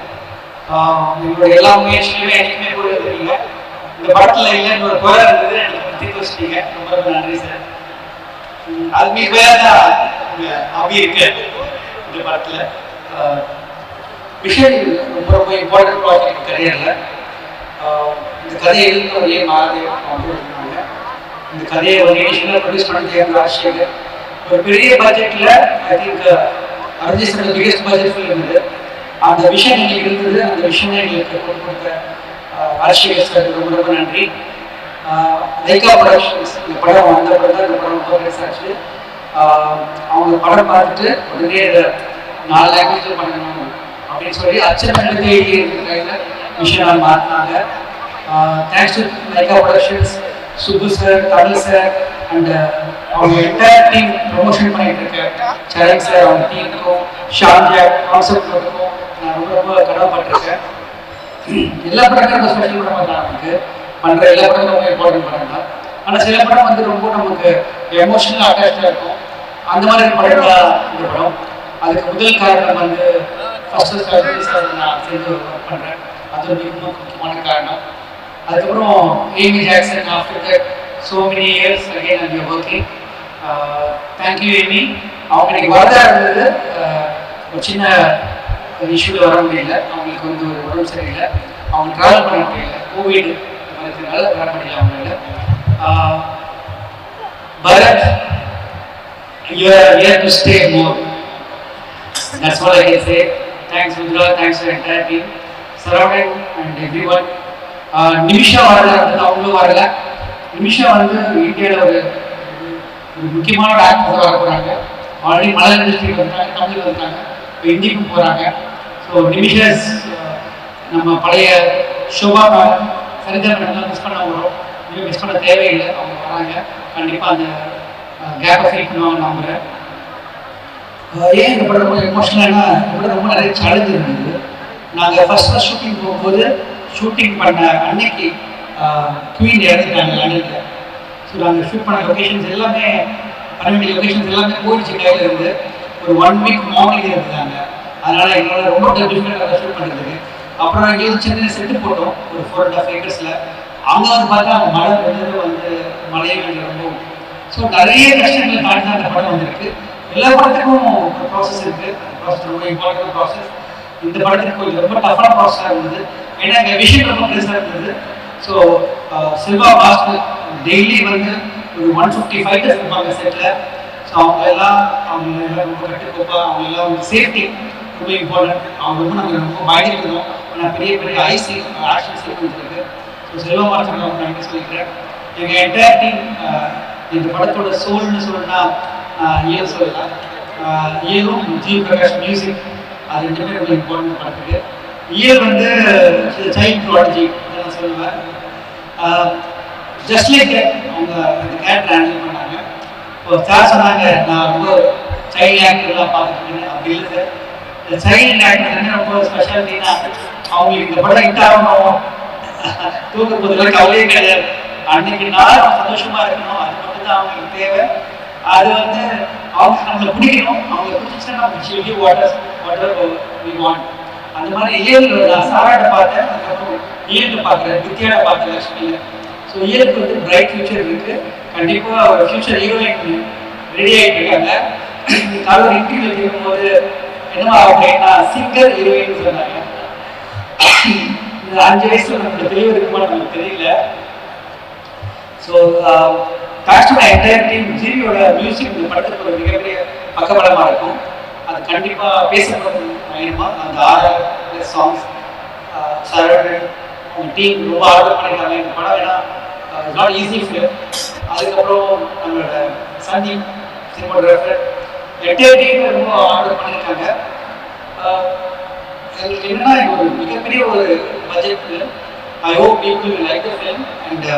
[SPEAKER 7] உங்களுடைய எல்லா முயற்சியிலுமே எனக்குமே கூட இருக்கீங்க. இந்த படத்துல இல்லைன்னு ஒரு குறை இருந்தது, எனக்கு தீர்த்து வச்சிட்டீங்க. ரொம்ப நன்றி சார். அது மீது வேறதான் அப்படி இருக்கு இந்த படத்துல. விஷயம் ரொம்ப இம்பார்ட்டன்ட் ப்ராஜெக்ட் கரியர்ல. இந்த கதையை எழுதுனவர் ஏ மகாதேவ் அவங்க இருந்தாங்க. இந்த கதையை ஒரு இனிஷியலாக ப்ரொடியூஸ் பண்ணி ராஜசேகர் ஒரு பெரிய பட்ஜெட்ல, I think Aravind sir biggest budget film இருந்தது. அந்த விஷயம் எங்களுக்கு இருந்தது. அந்த விஷயம் எங்களுக்கு கொடுத்த ராஜசேகர் சார் ரொம்ப நன்றி. லைகா ப்ரொடக்ஷன்ஸ் இந்த படம் வந்த படம் இந்த படம் ப்ரோக்ரஸ் ஆச்சு. அவங்க படம் பார்த்துட்டு உடனே 4 லாங்குவேஜ்ல பண்ணணும் அப்படின்னு சொல்லி அச்சமெழுதி கையில் விஷயம் மாற்றினாங்க. Thanks to Lyca Productions, Subbu sir, Tamil sir and அவங்க என்டையர் டீம் ப்ரொமோஷன் பண்ணிட்டு இருக்க சரண் சார், அவங்க டீமுக்கும் ஷான்ஜா கான்செப்டுக்கும் நான் ரொம்ப கடமைப்பட்டிருக்கேன். எல்லா படங்களும் ரொம்ப ஸ்பெஷல் படமாக தான் நமக்கு பண்ணுற எல்லா படமும் ரொம்ப இம்பார்ட்டன்ட் படம் தான். ஆனால் சில படம் வந்து ரொம்ப நமக்கு எமோஷனல் அட்டாச்சாக இருக்கும். அந்த மாதிரி படம் தான் இந்த படம். அதுக்கு முதல் காரணம் வந்து ஃபர்ஸ்ட் சார் நான் சேர்ந்து ஒர்க் பண்ணுறேன். அது ஒரு மிக முக்கியமான காரணம். அதுக்கப்புறம் Amy Jackson, after that so many years again and you're working. Thank you, Amy. அவங்க இன்னைக்கு வரதா இருந்தது, ஒரு சின்ன இஷ்யூவில் வர முடியல. அவங்களுக்கு வந்து ஒரு உடம்பு சரியில்லை, அவங்க ட்ராவல் பண்ண முடியல, கோவிட் வரதுனால வர முடியல அவங்களால. Bharat, you are here to stay more. That's all I can say. Thanks Rudra, thanks to the entire team, surrounding and everyone. Nimisha வரல, அவங்களும் வரல. நிமிஷா வந்து இந்தியாவில் ஒரு முக்கியமான ஒரு ஆக்டர் வர போகிறாங்க. ஆல்ரெடி மலையாள இண்டஸ்ட்ரியில் வந்துட்டாங்க, தமிழ் வந்துட்டாங்க, இப்போ ஹிந்திக்கும் போகிறாங்க. ஸோ நிமிஷாஸ் நம்ம பழைய ஷோபா மேடம், சரிதா மேடம்லாம் மிஸ் பண்ண வரும், மிஸ் பண்ண தேவையில்லை, அவங்க வராங்க. கண்டிப்பாக அந்த கேப்பை ஃபீல் பண்ணுவாங்க நம்புகிறேன். ஏன் இந்த படம் ரொம்ப எமோஷனல்னா, இந்த படம் ரொம்ப நிறைய சேலஞ்ச் இருந்தது. நாங்கள் ஃபர்ஸ்ட் ஷூட்டிங் போகும்போது, ஷூட்டிங் பண்ண அன்னைக்கு குவீன் இறந்துட்டாங்க லண்டனில். ஸோ நாங்கள் ஷூட் பண்ண லொக்கேஷன்ஸ் எல்லாமே, பண்ண வேண்டிய லொக்கேஷன்ஸ் எல்லாமே போயிடுச்சு கையில் இருந்து. ஒரு 1 வீக் மார்னிங் இருந்தாங்க. அதனால் எங்களால் ரொம்ப டிஃபிகல்ட்டாக ஷூட் பண்ணுறதுக்கு. அப்புறம் எங்களுக்கு சின்ன செட்டு போட்டோம் ஒரு 4.5 acres. அங்கே வந்து பார்த்தா அவங்க மழை வந்து மழையை ரொம்ப. ஸோ நிறைய கஷ்டங்களை தாண்டி தான் அந்த படம் வந்திருக்கு. எல்லா படத்துக்கும் ஒரு ப்ராசஸ் இருக்குது, அந்த ப்ராசஸ் ரொம்ப இம்பார்ட்டன்ட் ப்ராசஸ். இந்த படத்துக்கு கொஞ்சம் ரொம்ப டஃப்பான ப்ராசஸாக இருந்தது, ஏன்னா எங்கள் விஷயம் ரொம்ப பெருசாக இருந்தது. ஸோ சில்வா மாஸ்டர் டெய்லி வந்து ஒரு 150 ஃபைட்டர்ஸ் இருப்பாங்க செட்டில். ஸோ அவங்க எல்லாம் ரொம்ப கட்டுக்கோப்பாக, அவங்க எல்லாம் வந்து சேஃப்டி ரொம்ப இம்பார்ட்டன்ட். அவங்க நாங்கள் ரொம்ப பயந்துருந்தோம், ஆனால் பெரிய பெரிய ஐசி ஆக்ஷன் சீக்வன்ஸ் இருக்குது. ஸோ சில்வா மாஸ்டர் அவங்க நன்றி சொல்லிக்கிறேன். எங்கள் என்டையர் டீம். இந்த படத்தோட சோல்னு சொல்லணும்னா இயல் சொல்லலாம். இயலும் ஜி பிரகாஷ் மியூசிக், அது ரெண்டுமே ரொம்ப இம்பார்ட்டன்ட் படத்துக்கு. இயல் வந்து சைல்ட் ப்ராடஜி நான் சொல்லுவேன். ஜஸ்ட் லைக் அவங்க அந்த கேரக்டர் ஹேண்டில் பண்ணாங்க. இப்போ சார் சொன்னாங்க நான் ரொம்ப சைல்டு ஆக்டர்லாம் பார்த்துருக்கேன். அப்படி இல்லை சார், இந்த சைல்டு ஆக்டர் ரொம்ப ஸ்பெஷாலிட்டினா அவங்களுக்கு இந்த படம் ஹிட் ஆகணும், தூக்க போதுலாம் கவலையே கிடையாது. அன்னைக்கு நாள் சந்தோஷமா இருக்கணும், அது மட்டும் தான் அவங்களுக்கு தேவை. அது வந்து அவங்க நம்மளை பிடிக்கணும், அவங்களை பிடிச்சிச்சுன்னா நம்ம வாட் அந்த மாதிரி இயல் நான் சாராட்ட பார்த்தேன். அதுக்கப்புறம் இயல்கிட்ட பார்க்குறேன், வித்யாட்ட பார்த்தேன் லட்சுமியில். ஸோ இயலுக்கு வந்து பிரைட் ஃபியூச்சர் இருக்கு. கண்டிப்பாக ஒரு ஃபியூச்சர் ஹீரோயின் ரெடி ஆகிட்டு இருக்காங்க. காலையில் இன்டர்வியூ கேட்கும்போது என்னமா அப்படின்னா சிங்கர் ஹீரோயின் சொன்னாங்க. இந்த 5 வயசுல நம்மளுக்கு தெளிவு இருக்குமா நமக்கு தெரியல. So thanks to my entire team. ஜிவியோட மியூசிக் இந்த படத்துக்கு ஒரு மிகப்பெரிய பக்கபலமாக இருக்கும். அது கண்டிப்பாக பேசப்படும் மையமாக அந்த 6 சாங்ஸ் சரவணன் அவங்க டீம் ரொம்ப ஆர்டர் பண்ணியிருக்காங்க இந்த படம். ஏன்னா இட்ஸ் நாட் ஈஸி ஃபிலிம். அதுக்கப்புறம் நம்மளோட சந்தீப் சினிமாட்டோகிராஃபர் என்டையர் டீம் ரொம்ப ஆர்டர் பண்ணியிருக்காங்க. எங்களுக்கு என்னன்னா ஒரு மிகப்பெரிய ஒரு budget film. I hope people will like the film and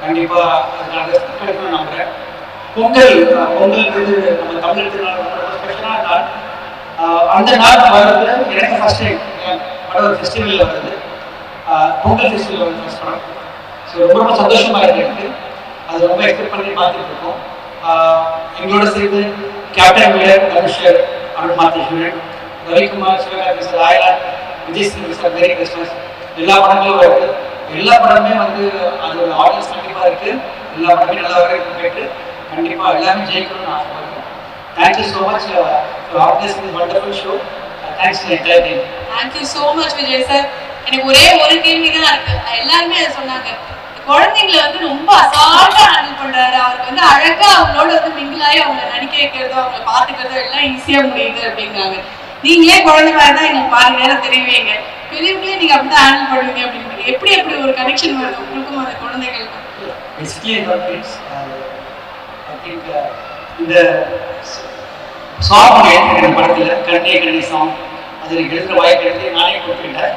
[SPEAKER 7] கண்டிப்பாக அதுக்கான ரெஸ்பெக்ட் கிடைக்கணும்னு நம்புகிறேன். பொங்கல் வந்து நம்ம தமிழ் திருநாள் ரொம்ப ஸ்பெஷலான நாள். அந்த நாள் வர்றது எனக்கு ஃபர்ஸ்ட் டைம் படம் ஒரு ஃபெஸ்டிவலில் வருது. பொங்கல் ஃபெஸ்டிவல் வந்து ஃபர்ஸ்ட் படம். ஸோ ரொம்ப சந்தோஷமாக இருக்குது எனக்கு. அது ரொம்ப எக்ஸ்பெக்ட் பண்ணி பார்த்துட்டு இருக்கோம். எங்களோட சேர்ந்து கேப்டன் வில்லர், தனுஷர், Arun Matheswaran, Ravikumar, Sivakarthi sir, Ayalaan, Vijay Singh sir, Merry Christmas, எல்லா படங்களும் வருது. எல்லா படமே வந்து அதோட ஆடியன்ஸ் கண்டிப்பாக இருக்குது. எல்லா படமே நல்லா வரைக்கும் கேட்டு கண்டிப்பாக எல்லாமே ஜெயிக்கணும்னு ஆசைப்படுறேன். Thank you so much for organising this wonderful show. Thanks to entire team.
[SPEAKER 1] Thank you so much Vijay sir. எனக்கு ஒரே ஒரு கேள்வி தான் இருக்கு. எல்லாருமே அதை சொன்னாங்க, குழந்தைங்களை வந்து ரொம்ப அசால்ட்டா ஹேண்டில் பண்றாரு. அவருக்கு வந்து அழகா அவங்களோட வந்து மிங்கிளாகி அவங்களை நடிக்க வைக்கிறதோ அவங்களை பார்த்துக்கிறதோ எல்லாம் ஈஸியா முடியுது அப்படிங்கிறாங்க. நீங்களே குழந்தை மாதிரி தான் எங்களுக்கு பாருங்க நேரம் தெரியுவீங்க, பெரியவங்களே நீங்க அப்படிதான் ஹேண்டில் பண்ணுவீங்க அப்படின்னு. எப்படி எப்படி ஒரு கனெக்ஷன் வருது உங்களுக்கும் அந்த குழந்தைகளுக்கும்?
[SPEAKER 7] இந்த சாங் எழுதிருக்க படத்துல கண்ணே கண்ணே சாங் அது எனக்கு எழுதுற வாய்ப்பு எடுத்து நானே கொடுத்துக்கிட்டேன்.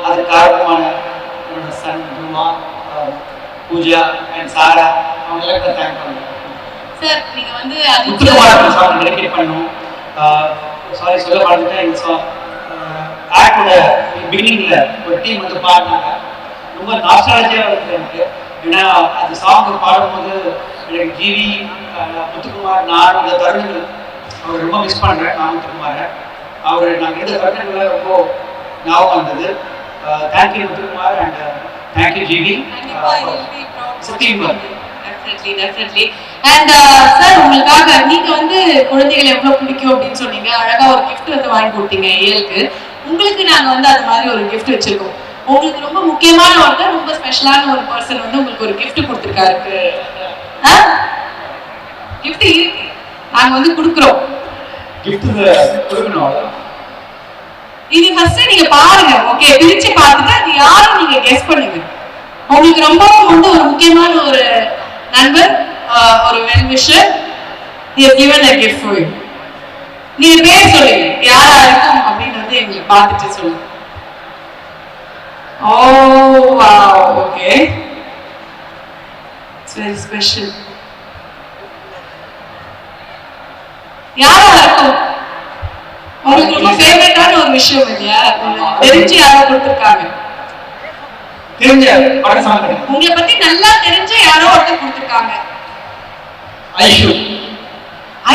[SPEAKER 7] அது காரணமான என்னோட சன் துருவா, பூஜா அண்ட் சாரா அவங்க எல்லாம் தேங்க் பண்ணுறேன்
[SPEAKER 1] சார். நீங்க வந்து
[SPEAKER 7] முத்துக்குமார் சாங் டெடிகேட் பண்ணோம். சாரி சொல்ல மறந்துட்டேன். இந்த சாங் ஆக்டோட பிகினிங்ல ஒரு டீம் வந்து பாடினாங்க. ரொம்ப நாஸ்டாலஜியாக இருக்குது எனக்கு. ஏன்னா அந்த சாங் பாடும்போது எனக்கு ஜிவி, முத்துக்குமார், நான் இந்த தருணங்கள் அவர் ரொம்ப மிஸ் பண்ணுறேன். நான் முத்துக்குமாரை அவர் நாங்கள் எடுத்த தருணங்களை ரொம்ப ஞாபகம் வந்தது. Thank you Muthukumar and thank you GV. Team work.
[SPEAKER 1] Definitely. And sir, உங்களுக்காக நீங்க வந்து குழந்தைகளை எவ்வளவு பிடிக்கும் அப்படின்னு சொன்னீங்க. அழகா ஒரு கிஃப்ட் வந்து வாங்கி கொடுத்தீங்க ஏழுக்கு. உங்களுக்கு நாங்க வந்து அது மாதிரி ஒரு கிஃப்ட் வச்சிருக்கோம். உங்களுக்கு ரொம்ப முக்கியமான ஒருத்தர், ரொம்ப ஸ்பெஷலான ஒரு பர்சன் வந்து உங்களுக்கு ஒரு கிஃப்ட் கொடுத்துருக்காரு. கிஃப்ட் இருக்கு, நாங்க வந்து கொடுக்குறோம்.
[SPEAKER 7] கிஃப்ட் கொடுக்கணும்.
[SPEAKER 1] இது ஃபர்ஸ்ட் நீங்க பாருங்க, ஓகே? பிரிச்சு பார்த்துட்டு அது யாரும் நீங்க கெஸ் பண்ணுங்க. உங்களுக்கு ரொம்ப வந்து ஒரு முக்கியமான ஒரு நண்பர், ஒரு well wisher, he has given a gift for you. நீங்க பேர் சொல்லுங்க, யாரா இருக்கும் அப்படின்னு வந்து எங்களுக்கு பார்த்துட்டு சொல்லுங்க. Oh wow, okay, it's very special. யாரா இருக்கும்? உங்களுக்கு ரொம்ப ஃபேவரட்டான ஒரு விஷயம் இல்லையா? தெரிஞ்சு யாரோ கொடுத்துருக்காங்க.
[SPEAKER 7] தெரிஞ்ச படம் சாப்பிடுங்க.
[SPEAKER 1] உங்களை பத்தி நல்லா தெரிஞ்ச யாரோ ஒருத்தர் கொடுத்துருக்காங்க.
[SPEAKER 7] ஐஷு.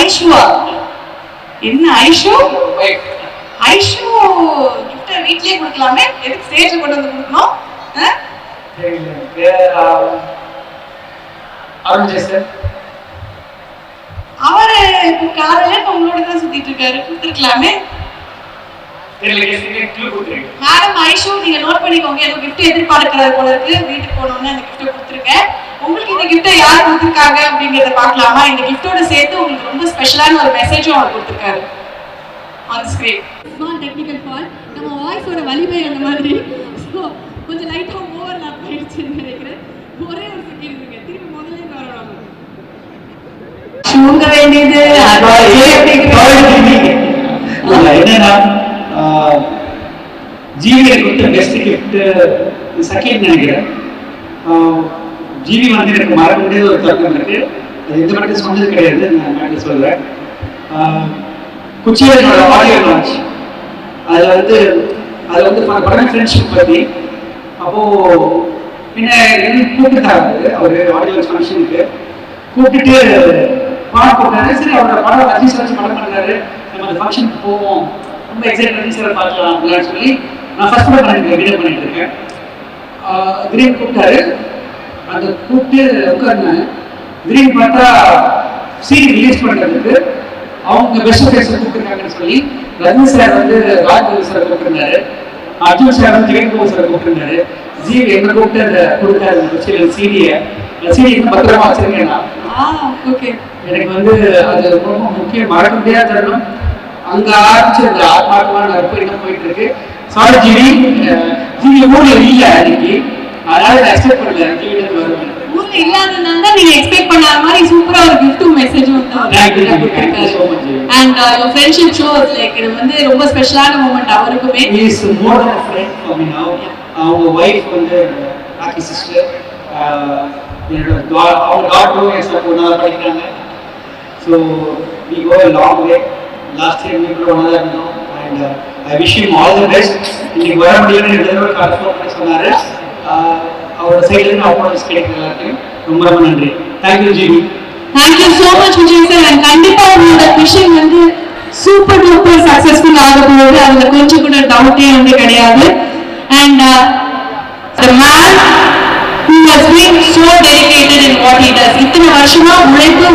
[SPEAKER 1] ஐஷுவா? என்ன ஐஷு? ஐஷு கிஃப்ட் வீட்லயே கொடுக்கலாமே, எதுக்கு ஸ்டேஜ்ல கொண்டு வந்து கொடுக்கணும்?
[SPEAKER 7] அருண் ஜெயசன்.
[SPEAKER 1] அவரு இப்போ காலையில உங்களோட தான் சுத்திட்டு இருக்காரு, கொடுத்துருக்கலாமே. மேடம் ஐஷு, நீங்க நோட் பண்ணிக்கோங்க, ஏதோ கிஃப்ட் எதிர்பார்க்கிறாரு போல இருக்கு. வீட்டுக்கு போனோம்னா இந்த கிஃப்ட் கொடுத்துருக்கேன். உங்களுக்கு இந்த கிஃப்ட்டை யார் கொடுத்துருக்காங்க அப்படிங்கிறத பார்க்கலாமா? இந்த கிஃப்டோட சேர்த்து உங்களுக்கு ரொம்ப ஸ்பெஷலான ஒரு மெசேஜும் அவர் கொடுத்துருக்காரு on screen. Small technical fault, நம்ம வாய்ஸோட வலிமை அந்த மாதிரி ஸோ கொஞ்சம் லைட்டாக ஓவர்லாப் ஆயிடுச்சுன்னு நினைக்கிறேன். ஒரே ஒரு செகண்ட் இருக்கு, திருப்பி முதல்ல வரணும். தூங்க வேண்டியது
[SPEAKER 7] என்னன்னா ஜிவியை கொடுத்த பெஸ்ட் கிஃப்ட் செகண்ட் நினைக்கிறேன். ஜிவி வந்து எனக்கு மறக்க முடியாத ஒரு தருணம் இருக்கு. அது எந்த மட்டும் சொன்னது கிடையாது, நான் மேட்டு சொல்றேன். குச்சியோட ஆடியோ லான்ச், அது வந்து படம் ஃப்ரெண்ட்ஷிப் பற்றி. அப்போ என்ன கூப்பிட்டாரு அவர் ஆடியோ லான்ச் ஃபங்க்ஷனுக்கு. கூப்பிட்டுட்டு படம் போட்டாரு. சரி, அவரோட படம் ரஜினி வச்சு படம் பண்ணாரு, நம்ம அந்த ஃபங்க்ஷனுக்கு போவோம், ரொம்ப எக்ஸைட் பண்ணி சார் பார்க்கலாம் அப்படின்னு சொல்லி நான் ஃபர்ஸ்ட் படம் பண்ணிட்டு இருக்கேன். கிரீன் கூப்பிட்டாரு. அந்த கூப்பிட்டு உட்கார்ந்தேன். கிரீன் பார்த்தா சீன் ரிலீஸ் பண்ணுறதுக்கு அவங்க பெஸ்ட் ஃப்ரெண்ட்ஸை கூப்பிட்டுருக்காங்கன்னு சொல்லி ரஜினி சார் வந்து ராஜ்கோவில் சார் கூப்பிட்டுருந்தாரு, அர்ஜுன் சார் வந்து ஜெயன்கோவில் சார் கூப்பிட்டுருந்தாரு. ஜிவி என்ன கூப்பிட்டு அந்த கொடுத்தாரு அந்த சீடியை பத்திரமா வச்சிருக்கேன். எனக்கு வந்து அது ரொம்ப முக்கியம், மறக்க முடியாத தருணம். அங்க ஆரம்பிச்சு அந்த ஆத்மார்த்தமான நட்பு என்ன போயிட்டு இருக்கு. சாரி ஜிவி, ஊர்ல இல்ல அன்னைக்கு, அதனால நான் எக்ஸ்பெக்ட் பண்ணல ஜிவி வருவேன்.
[SPEAKER 1] ஊர்ல இல்லாதனால தான் நீங்க எக்ஸ்பெக்ட் பண்ணாத மாதிரி சூப்பரா ஒரு கிஃப்ட்டும் மெசேஜும் வந்து. And your friendship shows like இது வந்து ரொம்ப ஸ்பெஷலான moment அவருக்குமே.
[SPEAKER 7] He is more than a friend for me now. அவங்க வைஃப் வந்து ராக்கி சிஸ்டர், என்னோட அவங்க டாக்டரும் என் சார் ஒன்றா படிக்கிறாங்க. So we go a long way. Last year வீட்டில் ஒன்றா இருந்தோம். And I wish him all the best. இன்னைக்கு வர முடியும்னு எல்லாரும் கன்ஃபார்ம் பண்ணி சொன்னாரு. அவரோட சைட்லேருந்து அவங்களோட கிடைக்கிற எல்லாத்தையும் ரொம்ப ரொம்ப நன்றி. Thank you GV.
[SPEAKER 1] Thank you so much Vijay sir. And கண்டிப்பா உங்களோட விஷயம் வந்து சூப்பர் டூப்பர் சக்சஸ்ஃபுல் ஆக போகுது, அதுல கொஞ்சம் கூட டவுட்டே வந்து கிடையாது. And the man who has been so dedicated in what he does, இத்தனை வருஷமா உழைப்பு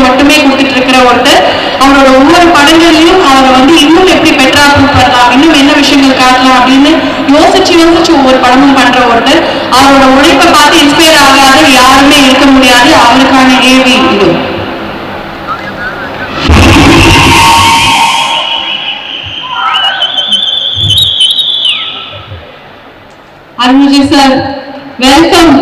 [SPEAKER 1] மட்டுமே கொடுத்துட்டு இருக்கிற ஒருத்தர், அவரோட ஒவ்வொரு படங்களையும் அவரை வந்து இன்னும் எப்படி பெட்டரா பண்ணலாம், இன்னும் என்ன விஷயங்கள் காட்டலாம் அப்படின்னு யோசிச்சு ஒவ்வொரு படமும் பண்ற ஒருத்தர். அவரோட உழைப்பை பார்த்து இன்ஸ்பயர் ஆகாத யாருமே இருக்க முடியாது. அவருக்கான ஏவி இது. Arun Vijay sir, welcome.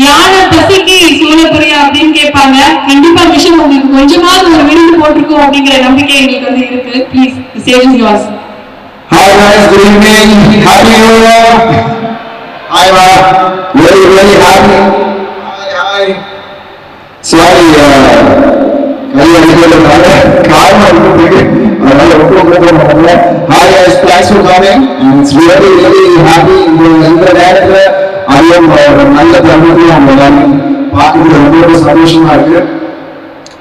[SPEAKER 1] யானை பசிக்கு சோழபுரியா அப்படின்னு கேட்பாங்க. கண்டிப்பா விஷயம் உங்களுக்கு கொஞ்சமாவது ஒரு விருது போட்டிருக்கோம் அப்படிங்கிற நம்பிக்கை எங்களுக்கு வந்து இருக்கு. Please, the stage is yours.
[SPEAKER 4] Hi guys, good evening. Happy New Year. Hi ma, very happy. Hi. Sorry, கை அடிக்கிறதுனால காரணம் இருக்கு, அதனால ரொம்ப Hi guys, thanks for coming. It's really happy. இந்த நேரத்துல அதுவும் நல்ல தருணத்தையும் அவங்க எல்லாரும் பார்க்கறது ரொம்ப சந்தோஷமா இருக்கு.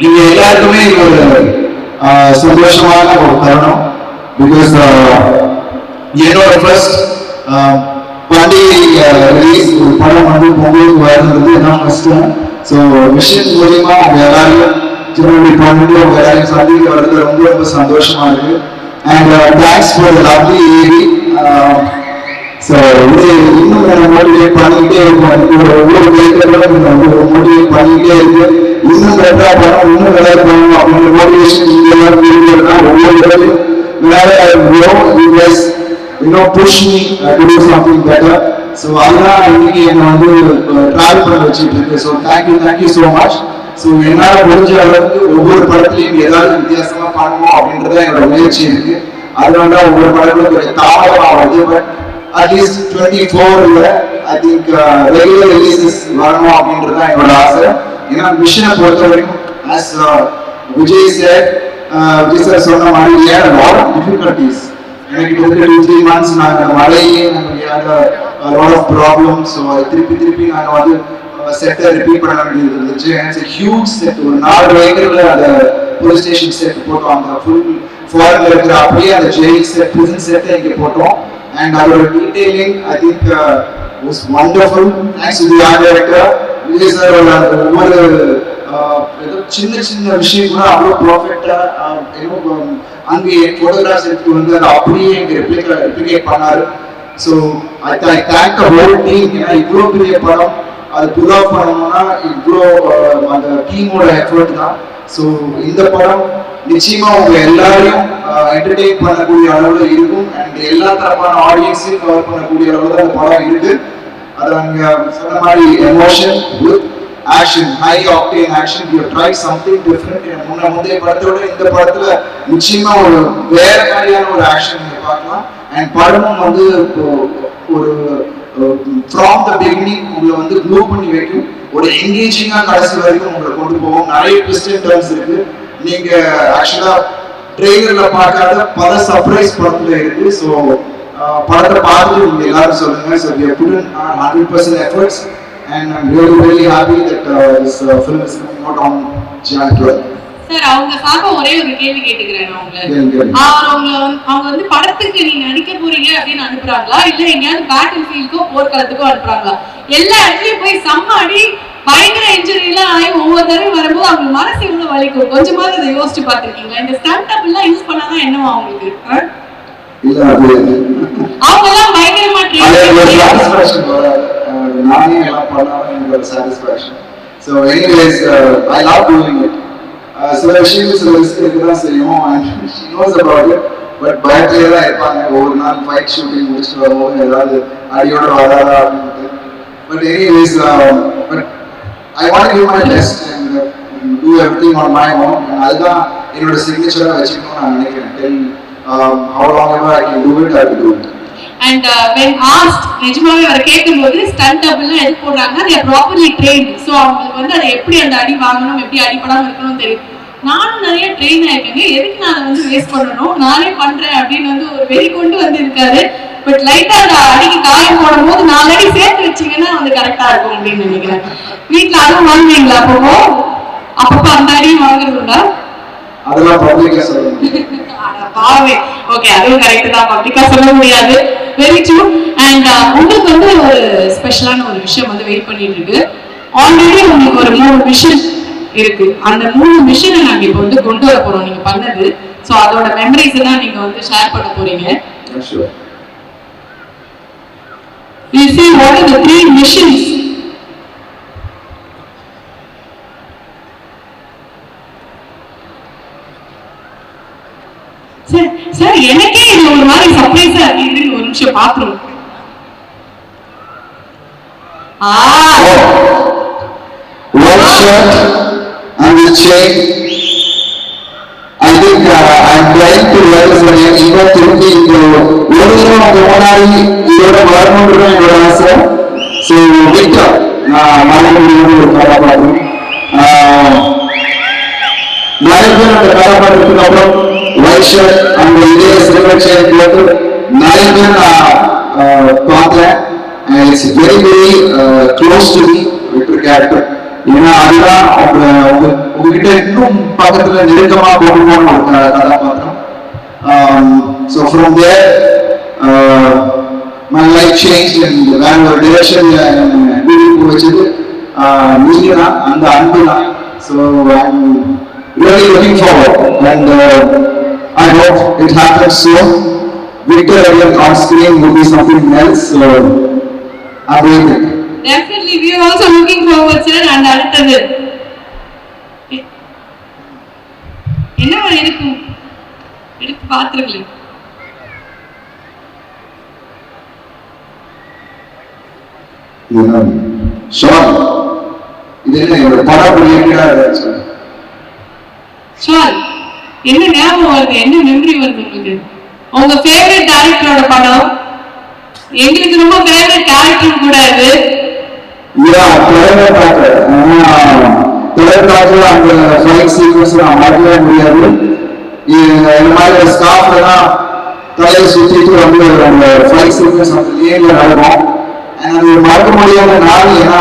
[SPEAKER 4] நீங்க எல்லாருக்குமே இது ஒரு சந்தோஷமான ஒரு தருணம். பிகாஸ் என்னோட ஃபர்ஸ்ட் படம்
[SPEAKER 2] பண்டிகை ரிலீஸ் ஒரு படம் வந்து பொங்கலுக்கு வருന്നത് தான் ஃபர்ஸ்ட் டைம். ஸோ மிஷன் மூலியமா அவங்க எல்லாரையும் திரும்பி பண்ணிட்டு அவங்க எல்லாரையும் சந்திக்க வர்றது ரொம்ப ரொம்ப சந்தோஷமா இருக்கு. And thanks for lovely AV. So இது இன்னும் மோட்டிவேட் பண்ணிக்கிட்டே இருக்கும். ஒவ்வொரு பேருக்கும் வந்து மோட்டிவேட் பண்ணிக்கிட்டே இருக்கு. இன்னும் பெட்டரா பண்ணணும், இன்னும் வேலை பண்ணணும் அப்படின்ற மோட்டிவேஷன் நீங்க எல்லாரும் இருக்கிறதுனா ஒவ்வொரு இடத்துலையும் push me to do something better. So அதெல்லாம் இன்னைக்கு என்னை வந்து டிராவல் பண்ண வச்சுட்டு இருக்கு. So thank you so much. So என்னால் முடிஞ்ச அளவுக்கு ஒவ்வொரு படத்துலையும் ஏதாவது வித்தியாசமா பண்ணணும் அப்படின்றத என்னோட முயற்சி இருக்கு. அதனால தான் ஒவ்வொரு படங்களும் கொஞ்சம் தாமதமாக வருது. But at least 24 I think regular releases வரணும் அப்படின்றது தான் என்னோட ஆசை. ஏன்னா மிஷனை பொறுத்த வரைக்கும் as விஜய் சார் சொன்ன மாதிரி லாட் ஆஃப் டிஃபிகல்டிஸ். எனக்கு கிட்டத்தட்ட 2-3 months நாங்கள் மழையே லாட் ஆஃப் ப்ராப்ளம்ஸ். ஸோ திருப்பி நாங்கள் வந்து செட்டை ரிப்பீட் பண்ண வேண்டியது இருந்துச்சு. It's huge set. ஒரு 4 ஏக்கர்ல அந்த போலீஸ் ஸ்டேஷன் செட் போட்டோம். அந்த ஃபுல் ஃபாரின்ல இருக்கிற அப்படியே அந்த ஜெயில் செட், பிரிசன் செட்டை இங்கே போட்டோம். அண்ட் அதோட detailing I think was wonderful. Thanks to the art director Vijay sir. ஒவ்வொரு ஏதோ சின்ன விஷயம் கூட அவ்வளோ ப்ராஃபிட்டா அங்கே போட்டோகிராஃப்ஸ் எடுத்து வந்து அதை அப்படியே இங்கே ரெப்ளிகேட் பண்ணாரு. So I thank the whole team. ஏன்னா இவ்வளோ பெரிய படம் அது புல் ஆஃப் பண்ணணும்னா இவ்வளோ அந்த டீமோட எஃபர்ட் தான். ஸோ இந்த படம் நிச்சயமா உங்க எல்லாரையும் என்டர்டெயின் பண்ணக்கூடிய அளவில் இருக்கும். அண்ட் எல்லா தரப்பான ஆடியன்ஸையும் கவர் பண்ணக்கூடிய அளவில் தான் இந்த படம் இருக்கு. அது அங்க சொன்ன மாதிரி emotion with action, high octane action. You try something different. முந்தைய படத்தோட இந்த படத்துல நிச்சயமா ஒரு வேற மாதிரியான ஒரு ஆக்ஷன் நீங்க பார்க்கலாம். அண்ட் படமும் வந்து ஒரு ஃப்ரம் த பிகினிங் உங்களை வந்து க்ளூ பண்ணி வைக்கும். ஒரு என்கேஜிங்கா கடைசி வரைக்கும் உங்களை கொண்டு போகும். நிறைய ட்விஸ்ட் அண்ட் டர்ன்ஸ் இருக்கு. நீங்க ஆக்சுவலா ட்ரெய்லர்ல பார்க்காத பல சர்ப்ரைஸ் படத்துல இருக்கு. ஸோ படத்தை பார்த்து நீங்க எல்லாரும் சொல்லுங்க. So we have put in 100% efforts and I'm really happy that this film is coming out on January 12th.
[SPEAKER 1] Sir, அவங்க சார்பா ஒரே ஒரு கேள்வி கேட்டுக்கிறேன் நான் உங்களை. அவங்க வந்து படத்துக்கு நீங்க நடிக்க போறீங்க அப்படின்னு அனுப்புறாங்களா, இல்ல எங்கேயாவது பேட்டில் ஃபீல்டுக்கோ போர்க்களத்துக்கோ அனுப்புறாங்களா? எல்லா இடத்துலயும் போய் செம்மாடி பயங்கர இன்ஜுரி எல்லாம் ஆகி ஒவ்வொரு தடவையும் வரும்போது அவங்க மனசு எவ்வளவு வலிக்கும். கொஞ்சமாவது இதை யோசிச்சு பார்த்திருக்கீங்களா? இந்த ஸ்டாண்ட் அப் எல்லாம் யூஸ் பண்ணாதான் என்னவா அவங்களுக்கு?
[SPEAKER 2] இல்ல அது
[SPEAKER 1] அவங்க எல்லாம் பயங்கரமா
[SPEAKER 2] நானே எல்லாம் பண்ணாலும் எனக்கு ஒரு satisfaction. So anyways I love doing it. சில விஷயங்கள் சில ரிஸ்க் இருக்குதான் செய்யும். And she knows about it. But பயத்திலே தான் இருப்பாங்க. ஒவ்வொரு நாள் ஃபைட் ஷூட்டிங் முடிச்சுட்டு வரும்போது ஏதாவது அடியோட வராதா அப்படின்ட்டு. But anyways but I want to give my best and do everything on my own. அதுதான் என்னோட சிக்னேச்சராக வச்சுக்கணும்னு நான் நினைக்கிறேன். Tell how long ever I can do it, I will do it.
[SPEAKER 1] And when asked, நிஜமாவே வர கேட்கும்போது ஸ்டண்ட் அப்லாம் எது போடுறாங்க, they are properly trained. So அவங்களுக்கு வந்து அதை எப்படி அந்த அடி வாங்கணும், எப்படி அடிப்படாமல் இருக்கணும் தெரியும். நானும் நிறைய ட்ரெயின் ஆயிருக்கேங்க. எதுக்கு நான் அதை வந்து வேஸ்ட் பண்ணணும், நானே பண்றேன் அப்படின்னு வந்து ஒரு வெறி கொண்டு வந்து இருக்காரு. பட் லைட்டா அந்த அடிக்கு காயம் போடும் போது 4 அடி சேர்த்து வச்சீங்கன்னா வந்து கரெக்டா இருக்கும் அப்படின்னு நினைக்கிறேன். வீட்டுல அதுவும் வாங்குவீங்களா? அப்பப்போ அந்த அடியும் வாங்குறது உண்டா?
[SPEAKER 2] அதெல்லாம் பப்ளிக்கா சொல்லுங்க.
[SPEAKER 1] பாவே ஓகே, அதுவும் கரெக்ட் தான். பப்ளிக்கா சொல்ல முடியாது. Very true. அண்ட் உங்களுக்கு வந்து ஒரு ஸ்பெஷலான ஒரு விஷயம் வந்து வெயிட் பண்ணிட்டு இருக்கு. ஆல்ரெடி உங்களுக்கு ஒரு 3 மிஷன் இருக்கு. அந்த 3 மிஷனை நாங்க இப்போ வந்து கொண்டு வர போறோம் நீங்க பண்ணது. ஸோ அதோட மெமரிஸ் எல்லாம் நீங்க வந்து ஷேர் பண்ண போறீங்க. You see what are the 3 missions? Sir, எனக்கே இது ஒரு மாதிரி சர்ப்ரைஸா இருக்கு. ஒரு நிமிஷம் பாத்துறோம்.
[SPEAKER 2] One shirt and this chain. I think I'm trying to realize when you are thinking ஒரு தடவை அந்த முன்னாடி இதோட வரணும்ன்றது என்னோட ஆசை. ஸோ விக்டர் மலைப்பூடி ஒரு கதாபாத்திரம். நிறைய பேர் அந்த கதாபாத்திரத்துக்கு அப்புறம் ஒயிட் ஷர்ட் அந்த இதே சில்வர் செயின் போட்டு நிறைய பேர் நான் பார்த்தேன். It's very very close to the Victor character. ஏன்னா அதுதான் உங்ககிட்ட இன்னும் பக்கத்துல நெருக்கமா போகணும்னு ஒரு கதாபாத்திரம். So from there
[SPEAKER 8] my life changed and வேற ஒரு டிரெக்ஷன்ல வீட்டுக்கு வச்சது நீங்க தான், அந்த அன்பு தான். So I'm really looking forward and I hope it happens soon. Victor again on screen would be something else. So I'm waiting.
[SPEAKER 1] Definitely, we are also looking forward, sir. And அடுத்தது என்னவா இருக்கும் எடுத்து பார்த்துருங்களேன்.
[SPEAKER 8] ஷான் இது என்ன என்னோட படம் ரிலேட்டடா சொல்லுங்க.
[SPEAKER 1] ஷான் என்ன ஞாபகம் வருது, என்ன மெமரி வருது உங்களுக்கு? உங்க ஃபேவரட் டைரக்டரோட படம், எங்களுக்கு ரொம்ப ஃபேவரட் கேரக்டர் கூட அது.
[SPEAKER 8] தொடர்காலத்தில் அந்த ஃபைட் சீக்வன்ஸ் நான் மாற்றவே முடியாது. இந்த மாதிரி ஸ்டாஃப்லாம் தலையை சுற்றிட்டு வந்து அந்த ஃபைட் சீக்வன்ஸ் அந்த லேனில் நடக்கும். அது மறக்க முடியாத நாள், ஏன்னா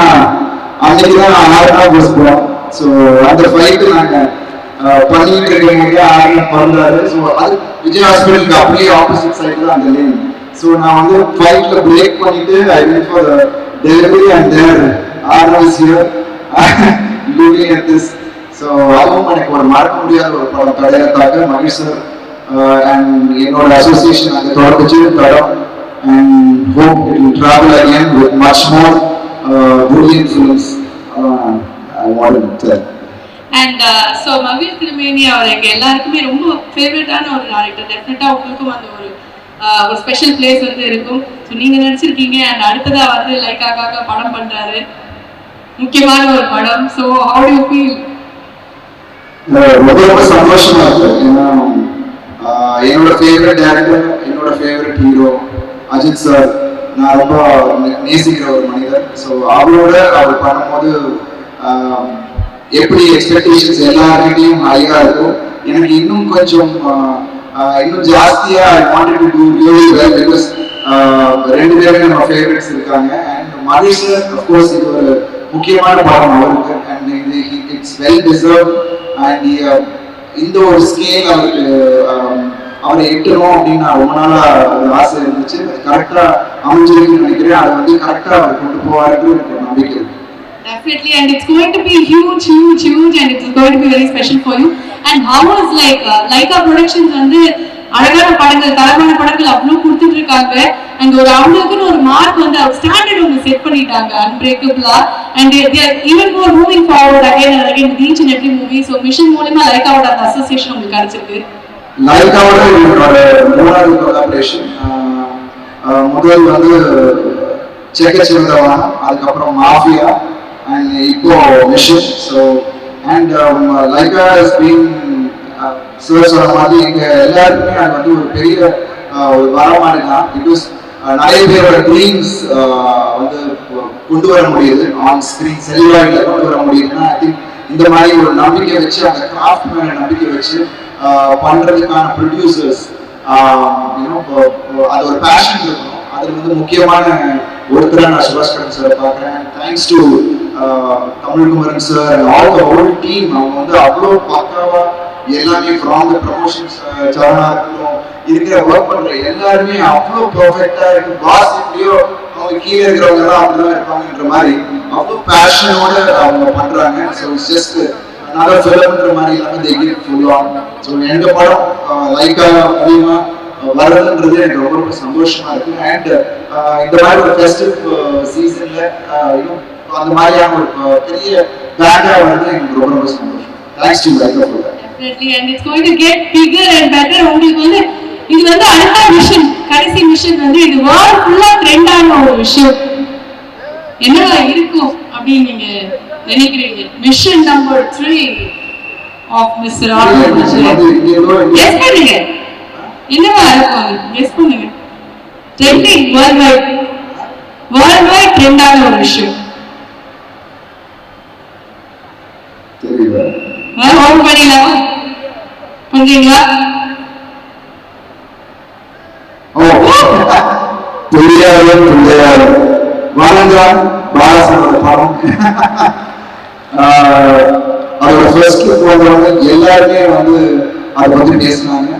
[SPEAKER 8] அன்னைக்கு தான் 6 நாள் பஸ் போகிறோம். ஸோ அந்த ஃபைட்டு நாங்கள் பண்ணிட்டு இருக்கிறவங்க 6 நாள் பிறந்தாரு. ஸோ அது விஜய் ஹாஸ்பிட்டலுக்கு அப்படியே ஆப்போசிட் சைடு தான் அந்த லேன். ஸோ நான் வந்து ஃபைட்ல பிரேக் பண்ணிட்டு I went for delivery and there Arnold's here looking at this. So அதுவும் எனக்கு ஒரு மறக்க முடியாத ஒரு படம். கடையத்தாக மகேஷ் சார் அண்ட் என்னோட அசோசியேஷன் அங்கே தொடர்ந்துச்சு படம். And hope it will travel again with much more brilliant films. I want to tell.
[SPEAKER 1] And so மகிழ் திருமேனி அவர் எங்க எல்லாருக்குமே ரொம்ப ஃபேவரட்டான ஒரு டைரக்டர். டெஃபினட்டா உங்களுக்கும் அந்த ஒரு ஸ்பெஷல் பிளேஸ் வந்து இருக்கும். ஸோ நீங்க நடிச்சிருக்கீங்க அண்ட் அடுத்ததா வந்து லைக்காக படம் பண்றாரு, முக்கியமான ஒரு படம். So how to you feel?
[SPEAKER 8] ரொம்ப சந்தோஷமா இருக்கு. ஏன்னா என்னோட ஃபேவரட் டைரக்டர், என்னோட ஃபேவரட் ஹீரோ அஜித் சார் நான் ரொம்ப நேசிக்கிற ஒரு மனிதர். ஸோ அவரோட அவர் பண்ணும்போது எப்படி எக்ஸ்பெக்டேஷன்ஸ் எல்லாருக்கிட்டையும் ஹையா இருக்கும், எனக்கு இன்னும் கொஞ்சம் இன்னும் ஜாஸ்தியா I wanted to to really well because ரெண்டு பேருமே நம்ம ஃபேவரட்ஸ் இருக்காங்க. அண்ட் மகேஷ் சார் அஃப்கோர்ஸ் இது ஒரு முக்கியமான படம் அவருக்கு. அண்ட் இது இட்ஸ் வெல் டிசர்வ். அண்ட் இந்த ஒரு ஸ்கேல் அவருக்கு அவரை எட்டணும் அப்படின்னு நான் ரொம்ப நாளா ஒரு ஆசை இருந்துச்சு. அது கரெக்டா அமைஞ்சிருக்குன்னு நினைக்கிறேன். அதை வந்து கரெக்டா அவர் கொண்டு போவாருன்னு எனக்கு ஒரு நம்பிக்கை இருக்கு.
[SPEAKER 1] Definitely, and it's going to be huge, and it's going to be very special for you. And how was Laika Productions வந்து அழகான படங்கள், தரமான படங்கள் அவ்வளோ கொடுத்துட்டு இருக்காங்க. அண்ட் ஒரு அவங்களுக்குன்னு ஒரு மார்க் வந்து அவர் ஸ்டாண்டர்ட் வந்து செட் பண்ணிட்டாங்க அன்பிரேக்கபிளா. And they are even more moving forward again and again with each and every movie. So mission மூலமா லைக்காவோட அந்த அசோசியேஷன் உங்களுக்கு கிடைச்சிருக்கு.
[SPEAKER 8] லைக்காவோட என்னோட 3வது கொலாபரேஷன். முதல் வந்து செக்கச்சிவந்தவானம், அதுக்கப்புறம் மாஃபியா அண்ட் இப்போ mission. So and Lyca has been sir சொன்ன மாதிரி எங்க எல்லாருக்குமே அது வந்து ஒரு பெரிய ஒரு வரமானது தான். பிகாஸ் நிறைய பேரோட ட்ரீம்ஸ் வந்து கொண்டு வர முடியுது ஆன் ஸ்கிரீன், செல்வாயில கொண்டு வர முடியுதுன்னா ஐ திங்க் இந்த மாதிரி ஒரு நம்பிக்கை வச்சு, அந்த கிராஃப்ட் மேல நம்பிக்கை வச்சு பண்றதுக்கான ப்ரொடியூசர்ஸ் அது ஒரு பேஷன் இருக்கணும். அதுல வந்து முக்கியமான ஒருத்தரா நான் சுபாஷ் கரன் சார் பார்க்குறேன். Thanks to Tamilkumaran sir and all the whole team. அவங்க வந்து அவ்வளோ பக்காவா எல்லாமே ஃப்ரம் த ப்ரமோஷன்ஸ் சரணா இருக்கட்டும், இருக்கிற ஒர்க் பண்ற எல்லாருமே அவ்வளோ பெர்ஃபெக்டா இருக்கு. பாஸ் எப்படியோ அவங்க கீழே இருக்கிறவங்க தான் அப்படிதான் இருப்பாங்கன்ற மாதிரி அவ்வளோ பேஷனோட அவங்க பண்றாங்க. ஸோ இட்ஸ் ஜஸ்ட் another filmன்ற மாதிரி இல்லாம they give full on. So எங்க படம் லைக்கா மூலியமா வர்றதுன்றது எனக்கு ரொம்ப ரொம்ப சந்தோஷமா இருக்கு. அண்ட் இந்த மாதிரி ஒரு ஃபெஸ்டிவ் சீசன்ல அந்த மாதிரியான ஒரு பெரிய பேக்கா வந்து எனக்கு ரொம்ப ரொம்ப சந்தோஷம். Thanks to Lyca for that.
[SPEAKER 1] Definitely, and it's going to get bigger and better. உங்களுக்கு வந்து இது வந்து அடுத்த மிஷன், கடைசி மிஷன் வந்து இது வேர்ல்ட் ஃபுல்லா ட்ரெண்டான ஒரு விஷயம். என்னவா இருக்கும் அப்படின்னு நீங்க நினைக்கிறீங்க? Mission number 3 of mister Arnold. Guess பண்ணுங்க, என்னவா இருக்கும்? கெஸ் பண்ணுங்க. ட்ரெண்டிங் வேர்ல்ட் வைட் ட்ரெண்டான ஒரு விஷயம். ஓபன் பண்ணிடலாமா? பண்றீங்களா?
[SPEAKER 8] தெரியாது வாழங்கா பாலசனோட படம். அதோட ஃபர்ஸ்ட் போகிறவங்க எல்லாருமே வந்து அதை பற்றி பேசினாங்க.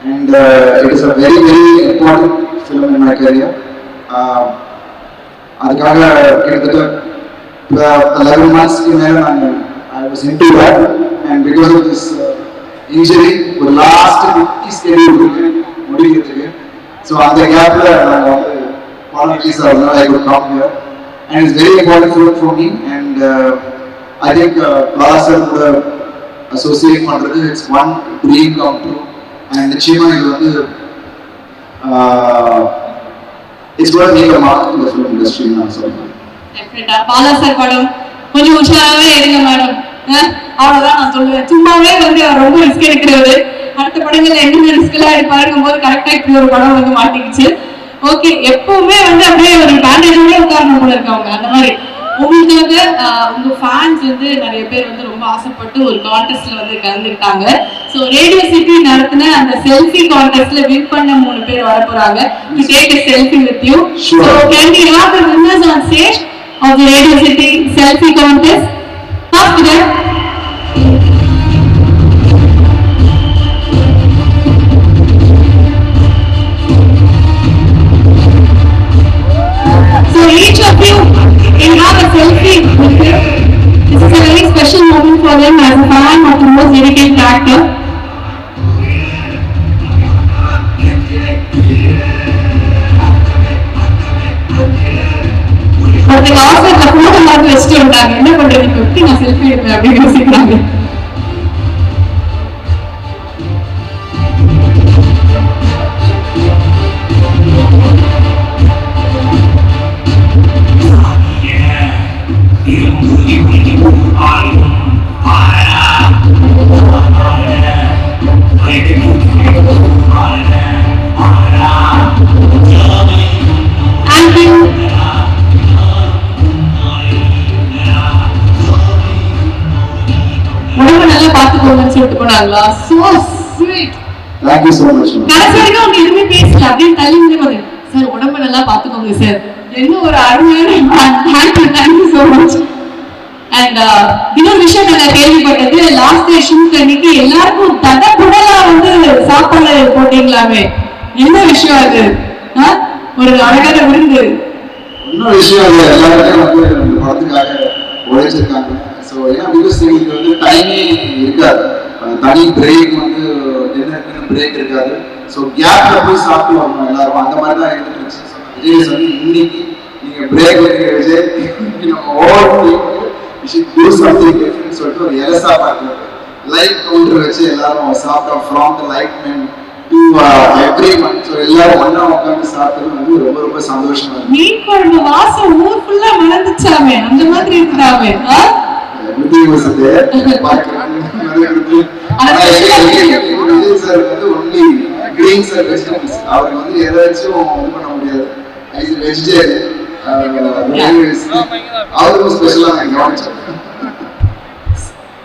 [SPEAKER 8] And it is a very very important film in my career. அதுக்காக கிட்டத்தட்ட 11 monthsக்கு மேல I was into that, and because of this injury ஒரு லாஸ்ட் 50 ஸ்கெடியூல் இருக்கு முடிக்கிறதுக்கு. ஸோ அந்த கேப்ல நாங்கள் வந்து volunteers ஆகிறதுனால I could come here, and it's very important for me, and I think Bala sir கூட associate பண்றது it's one dream come true, and நிச்சயமா இது வந்து it's going to make a mark in the film industry நான் சொல்றேன்.
[SPEAKER 1] டெஃபினட்டா Bala sir படம் கொஞ்சம் உஷாராவே இருங்க மேடம், அவ்வளவுதான் நான் சொல்லுவேன். சும்மாவே வந்து அவர் ரொம்ப ரிஸ்க் எடுக்கிறது, அடுத்த படங்கள்ல என்னென்ன ரிஸ்க் எல்லாம் எடுப்பாருங்கும் போது கரெக்டா இப்படி ஒரு படம் வந்து மாட்டிக்கிச்சு. ஓகே, எப்பவுமே வந்து அப்படியே ஒரு பேண்டேஜோட உட்காரணும் போல இருக்காங்க அந்த மாதிரி. உங்களுக்காக உங்க ஃபேன்ஸ் வந்து நிறைய பேர் வந்து ரொம்ப ஆசைப்பட்டு ஒரு கான்டெஸ்ட்ல வந்து கலந்துக்கிட்டாங்க. ஸோ ரேடியோ சிட்டி நடத்தின அந்த செல்ஃபி கான்டெஸ்ட்ல வின் பண்ண 3 பேர் வர போறாங்க to take a selfie with you. So can we have the winners on stage of the Radio City selfie contest? First them. So each of you can have a selfie with you. This is a very special moment for them as a fan of the most dedicated actor. ஒருத்தங்க ஆஃபர்ல photo பார்த்து வச்சுட்டு வந்தாங்க, என்ன பண்றது இப்போ எப்படி நான் செல்ஃபி எடுப்பேன் அப்படின்னு யோசிக்கிறாங்க. உடம்பு நல்லா பாத்துக்கோங்கன்னு சொல்லிட்டு போனாங்களா? So sweet.
[SPEAKER 8] Thank you so much.
[SPEAKER 1] கடைசி வரைக்கும் அவங்க எதுவுமே பேசல, அப்படியே தள்ளி வந்து சார் உடம்பு நல்லா பாத்துக்கோங்க சார், என்ன ஒரு அருமையான தேங்க்யூ ஸோ மச். அண்ட் இன்னொரு விஷயம் நாங்கள் கேள்விப்பட்டது, லாஸ்ட் டே ஷூட் அன்னைக்கு எல்லாருக்கும் தடபுடலா வந்து சாப்பாடு போட்டீங்களாமே, என்ன விஷயம் அது? ஒரு அழகான விருந்து.
[SPEAKER 8] இன்னொரு விஷயம் அது எல்லாருமே வந்து இந்த படத்துக்காக உழைச்சிருக்காங்க. ஸோ ஏன்னா பிகாஸ் எங்களுக்கு வந்து டைமே இருக்காது, தனி பிரேக் வந்து டின்னருக்குன்னு பிரேக் இருக்காது. ஸோ கேப்ல போய் சாப்பிட்டு வரணும் எல்லாரும், அந்த மாதிரி தான் இருந்துட்டு இருந்துச்சு. ஸோ விஜய் சொல்லி இன்னைக்கு நீங்க பிரேக் எடுக்கிற விஜய் நம்ம ஓவர் டூ சம்திங் டிஃபரெண்ட் சொல்லிட்டு ஒரு எலசா பார்க்கல லைட் கவுண்டர் வச்சு எல்லாரும் சாப்பிட்டோம். From the light man to every one. So எல்லாரும் ஒண்ணா உட்காந்து சாப்பிட்டது வந்து ரொம்ப ரொம்ப சந்தோஷமா இருக்கு.
[SPEAKER 1] மீன் குழம்பு வாசம் ஊர் ஃபுல்லா மணந்துச்சாமே, அந்த மாதிரி இருந்தாமே.
[SPEAKER 8] everything was there. Vijay sir வந்து ஒன்லி கிரீன்ஸ் அண்ட் வெஜிடபிள்ஸ், அவருக்கு வந்து எதாச்சும் இது பண்ண முடியாது. வெஜிடேரியன் அவருக்கும் ஸ்பெஷலா நான் கவனிச்சேன்.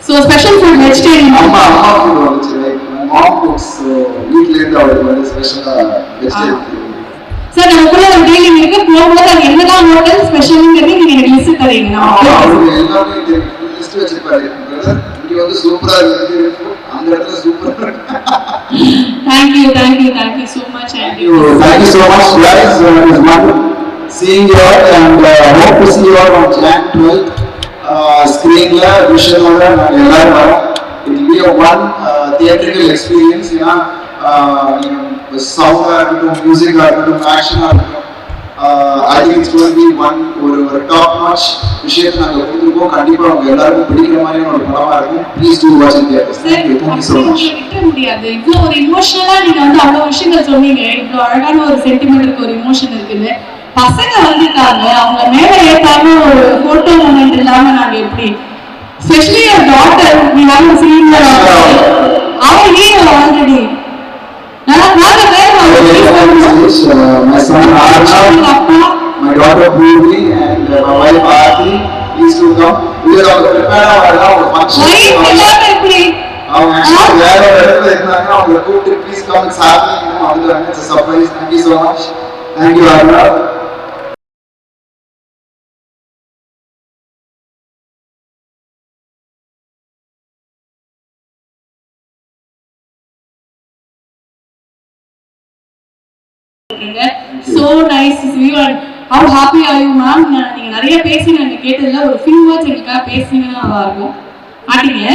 [SPEAKER 1] So special for vegetarian.
[SPEAKER 8] அம்மா ஃபுட் வந்துச்சு, லைக் மாம் குக்ஸ். வீட்ல இருந்து அவருக்கு வந்து ஸ்பெஷலா வெஜிடேரியன்.
[SPEAKER 1] சார் நம்ம கூட ஒரு டீலிங் இருக்கு, போகும்போது அது என்னதான் ஹோட்டல் ஸ்பெஷல்ங்கிறது நீங்க எனக்கு லிஸ்ட் தரீங்க.
[SPEAKER 8] அவருக்கு எல்லாமே லிஸ்ட் வச்சிருப்பாரு. இங்க வந்து சூப்பரா இருக்கு, அந்த இடத்துல சூப்பரா இருக்கு.
[SPEAKER 1] Thank you so much.
[SPEAKER 8] Thank you so much guys. It was wonderful seeing you all, and hope to see you all on Jan 12th. Screenல விஷயங்களோட நாங்கள் எல்லாரும் வரோம். It will be a one theatrical experience. ஏன்னா சவுண்டாக இருக்கட்டும், மியூசிக்காக இருக்கட்டும், ஆக்ஷனாக இருக்கட்டும், I think it's going to be one ஒரு top notch விஷயத்தை நாங்கள் கொடுத்துருக்கோம். கண்டிப்பாக அவங்க எல்லாருக்கும் பிடிக்கிற மாதிரியான ஒரு படமாக இருக்கும். Please do watch in theatres. Thank you so much.
[SPEAKER 1] விட்ட முடியாது, இவ்வளோ ஒரு இமோஷனலா நீங்க வந்து அவ்வளோ விஷயங்கள் சொன்னீங்க, இவ்வளோ அழகான ஒரு சென்டிமெண்ட் இருக்கு, ஒரு இமோஷன் இருக்குன்னு. பசங்க வந்துட்டாங்க, அவங்க மேல ஏற்றாம ஒரு போட்டோ மூமெண்ட் இல்லாம நாங்க எப்படி, specially your daughter, we have seen her அவ ஹீரோ ஆல்ரெடி. நல்லா வாங்க வேற
[SPEAKER 8] My son Arnav, my daughter Purvi, and my wife Aarti, please do come. We are prepare our function.
[SPEAKER 1] எல்லாரும் எப்படி
[SPEAKER 8] அவங்க actually வேற ஒரு இடத்துல இருந்தாங்க, அவங்க கூப்பிட்டு please come, it's happening. அதுதான் it's a surprise. Thank you so much. Thank you Arnav.
[SPEAKER 1] So nice to see you and how happy are you ma'am? நீங்க நிறைய பேசி நாங்க கேட்டதுல ஒரு few words எங்களுக்காக பேசினீங்கன்னா நல்லா இருக்கும். ஆட்டீங்க.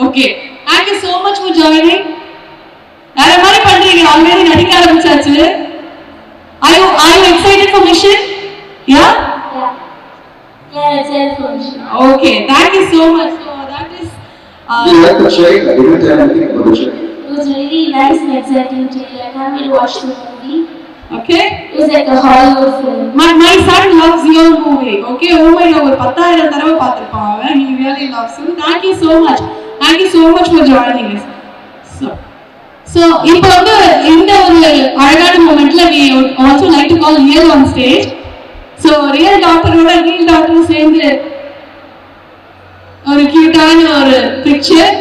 [SPEAKER 1] Okay. Thank you so much for joining. வேற மாதிரி பண்றீங்க ஆல்ரெடி நடிக்க ஆரம்பிச்சாச்சு. Are you excited for mission? Yeah?
[SPEAKER 5] Yeah, excited for mission.
[SPEAKER 1] Okay. Thank you so much. So that is
[SPEAKER 8] You like the trailer? I didn't tell anything about the trailer.
[SPEAKER 5] It was really nice and exciting trailer. I can't wait to watch the movie.
[SPEAKER 1] okay.
[SPEAKER 5] It was like a Hollywood film.
[SPEAKER 1] My son loves your movie. Okay, oh my god, ஒரு 10,000 தடவை பார்த்திருப்பான் அவன். He really loves you. Thank you so much. Thank you so much for joining us. So இப்போ வந்து இந்த ஒரு அழகான மொமெண்ட்ல we would also like to call Real on stage. So Real டாக்டரோட Real டாக்டரும் சேர்ந்து ஒரு கியூட்டான ஒரு picture.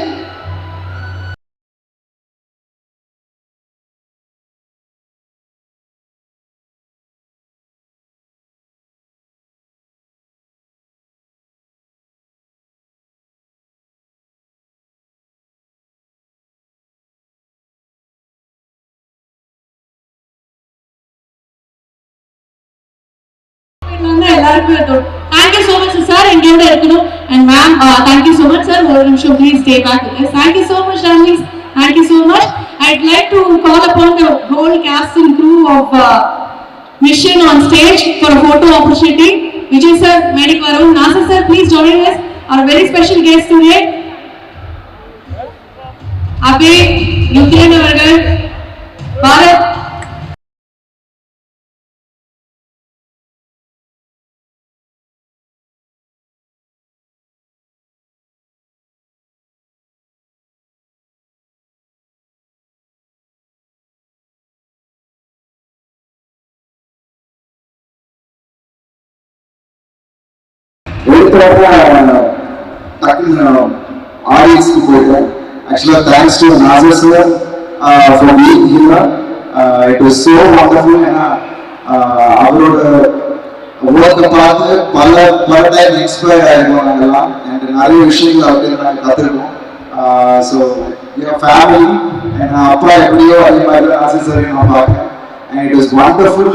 [SPEAKER 1] Thank you so much sir எங்களோட இருக்கணும் and ma'am thank you so much sir ஒரு நிமிஷம் please stay back with us. Thank you so much darlings. Thank you so much. I'd like to call upon the whole cast and crew of mission on stage for a photo opportunity. Vijay sir, Medic Varun, Nasir sir, please join us. Our very special guest today, Abhay Yukren அவர்கள், Bharat
[SPEAKER 8] ஆடியன்ஸ்க்கு போயிருக்கோம். ஆக்சுவலாக thanks to Nassar sir for being here. It was so wonderful. ஏன்னா அவரோட ஒர்க்கை பார்த்து பல time inspire ஆகிருக்கோம் நாங்கள்லாம். அண்ட் நிறைய விஷயங்கள் அவர்கிட்ட நாங்கள் கற்றுருக்கோம். ஸோ ஃபேமிலி என் அப்பா எப்படியோ அதே மாதிரி தான் நாசர் சாரையும் நான் பார்க்குறேன். And it was wonderful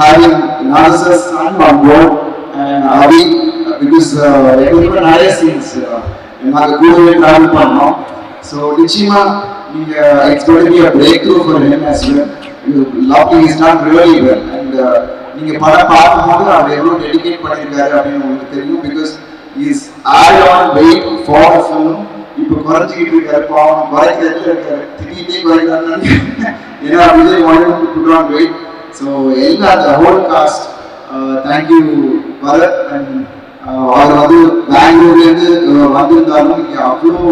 [SPEAKER 8] having Nassar son on board and Abhi. Because எங்களுக்கு நிறைய சீன்ஸ் நாங்கள் கூடவே ட்ராவல் பண்ணோம். ஸோ நிச்சயமா நீங்கள் it's going to be a breakthrough for him as well. Lovely is not really well. And நீங்கள் படம் பார்க்கும்போது அவர் எவ்வளோ டெடிகேட் பண்ணியிருக்காரு அப்படின்னு உங்களுக்கு தெரியும். Because is added on weight for the film. இப்போ குறைஞ்சிக்கிட்டு இருக்காரு, பாவம் குறைக்கிறதுல இருக்காரு, திடீர்னே குறைக்கிறாருன்னு ஏன்னா Vijay wanted to put on weight. So எல்லா the whole cast thank you Bharath. And அவர் வந்து பெங்களூர்லேருந்து வந்திருந்தாலும் இங்கே அவ்வளோ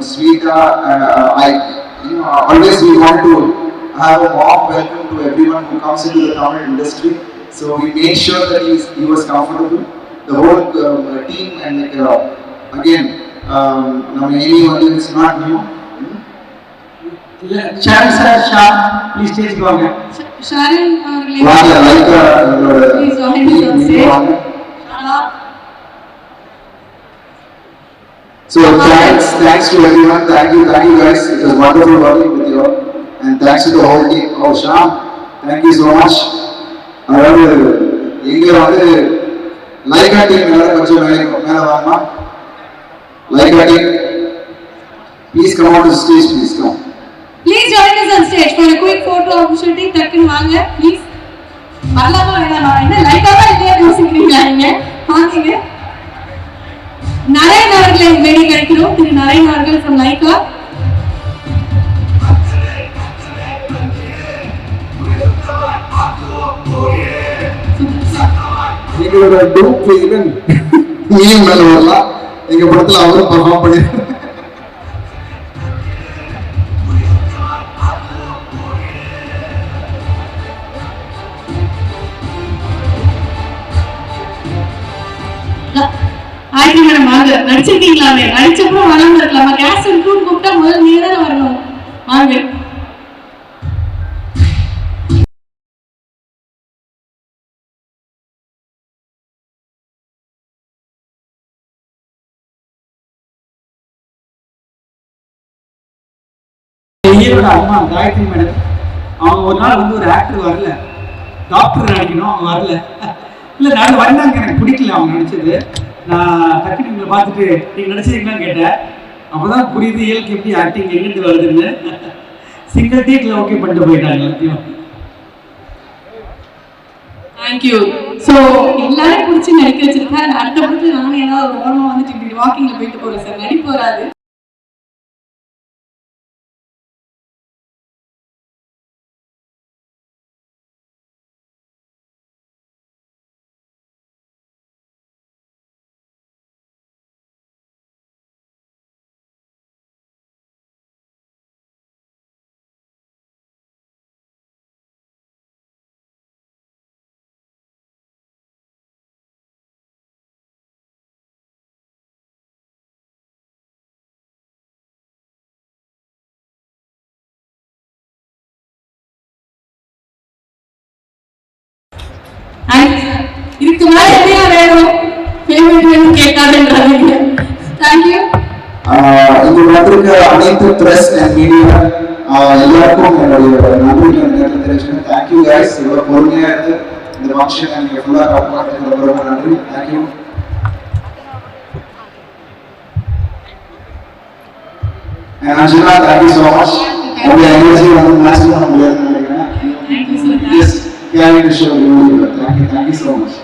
[SPEAKER 8] ஸ்வீட்டாக always we want to have a warm welcome to everyone who comes into the Tamil industry. So we made sure that he was comfortable. The whole team and like again, now Amy வந்து it's not new.
[SPEAKER 7] Sharon sir, Shah, please stage go ahead.
[SPEAKER 1] Sharon அவர்களே
[SPEAKER 8] வாங்க Lyca நம்மளோட
[SPEAKER 1] please join us on stage.
[SPEAKER 8] So thanks to everyone. Thank you guys. It was wonderful working with you all. And thanks to the whole team. Oh Sham, thank you so much. அதாவது இங்க வந்து Lyca team எல்லாரும் கொஞ்சம் மேல வாங்கம்மா. Lyca team please come on to the stage, please come.
[SPEAKER 1] Please join us on stage for a quick photo opportunity. டக்குன்னு வாங்க please. வரலாமா வேணாமா என்ன லைக்கா தான் இதே யோசிக்கிறீங்களா நீங்க? வாங்க. நரேன் அவர்களை வேடி கிடைக்கிறோம். திரு நரேன் அவர்கள் from லைக்கா.
[SPEAKER 8] எங்களோட டூப் ஈவன் மீன் மேல வரலாம். எங்க படத்துல அவரும் பர்ஃபார்ம் பண்ணிருக்காரு.
[SPEAKER 1] ஆயிட்டு மேடம் வாங்க. நடிச்சிருக்கீங்களாமே, நடிச்சப்பறம் வராம இருக்கலாமா? கேஸ் அண்ட் க்ரூ கூப்பிட்டா முதல்ல நீங்க தானே வரணும். வாங்க.
[SPEAKER 7] ஹீரோட அம்மா காயத்ரி மேடம் அவங்க ஒரு நாள் வந்து ஒரு ஆக்டர் வரல, டாக்டர் நடிக்கணும், அவங்க வரல. இல்லை நான் வந்தாங்க, எனக்கு பிடிக்கல அவங்க நடிச்சது. நான் டக்குனு உங்களை பார்த்துட்டு நீங்கள் நடிச்சதுங்களான்னு கேட்டேன். அப்போதான் புரியுது இயல்பு எப்படி ஆக்டிங் எங்கிருந்து வருதுன்னு. சிங்கிள் டேக்கில் ஓகே பண்ணிட்டு போயிட்டாங்க எல்லாத்தையும்.
[SPEAKER 1] தேங்க்யூ. ஸோ எல்லாரும் பிடிச்சி நடிக்க வச்சிருக்கேன். அடுத்த படத்தில் நானும் ஏதாவது ஒரு ஓரமாக வந்துட்டு இப்படி வாக்கிங்கில் போயிட்டு போகிறேன் சார், நடிப்பு வராது. இதுக்கு மேல என்ன வேணும், பேமெண்ட் வேணும் கேட்காதுன்றாங்க. தேங்க்யூ.
[SPEAKER 8] இங்க வந்திருக்க அனைத்து பிரஸ் அண்ட் மீடியா எல்லாருக்கும் என்னுடைய நன்றிகளை தெரிவிச்சுக்கிறேன். தேங்க்யூ கைஸ், இவ்வளவு பொறுமையா இருந்து இந்த ஃபங்க்ஷனை நீங்க ஃபுல்லா காப்பாற்றுறதுக்கு ரொம்ப ரொம்ப நன்றி. Thank you. Angela, thank you so much. உங்க எனர்ஜி வந்து மேட்ச் பண்ண முடியாதுன்னு நினைக்கிறேன்.
[SPEAKER 1] Thank you sir.
[SPEAKER 8] Yes, carrying the show really well. Thank you so much.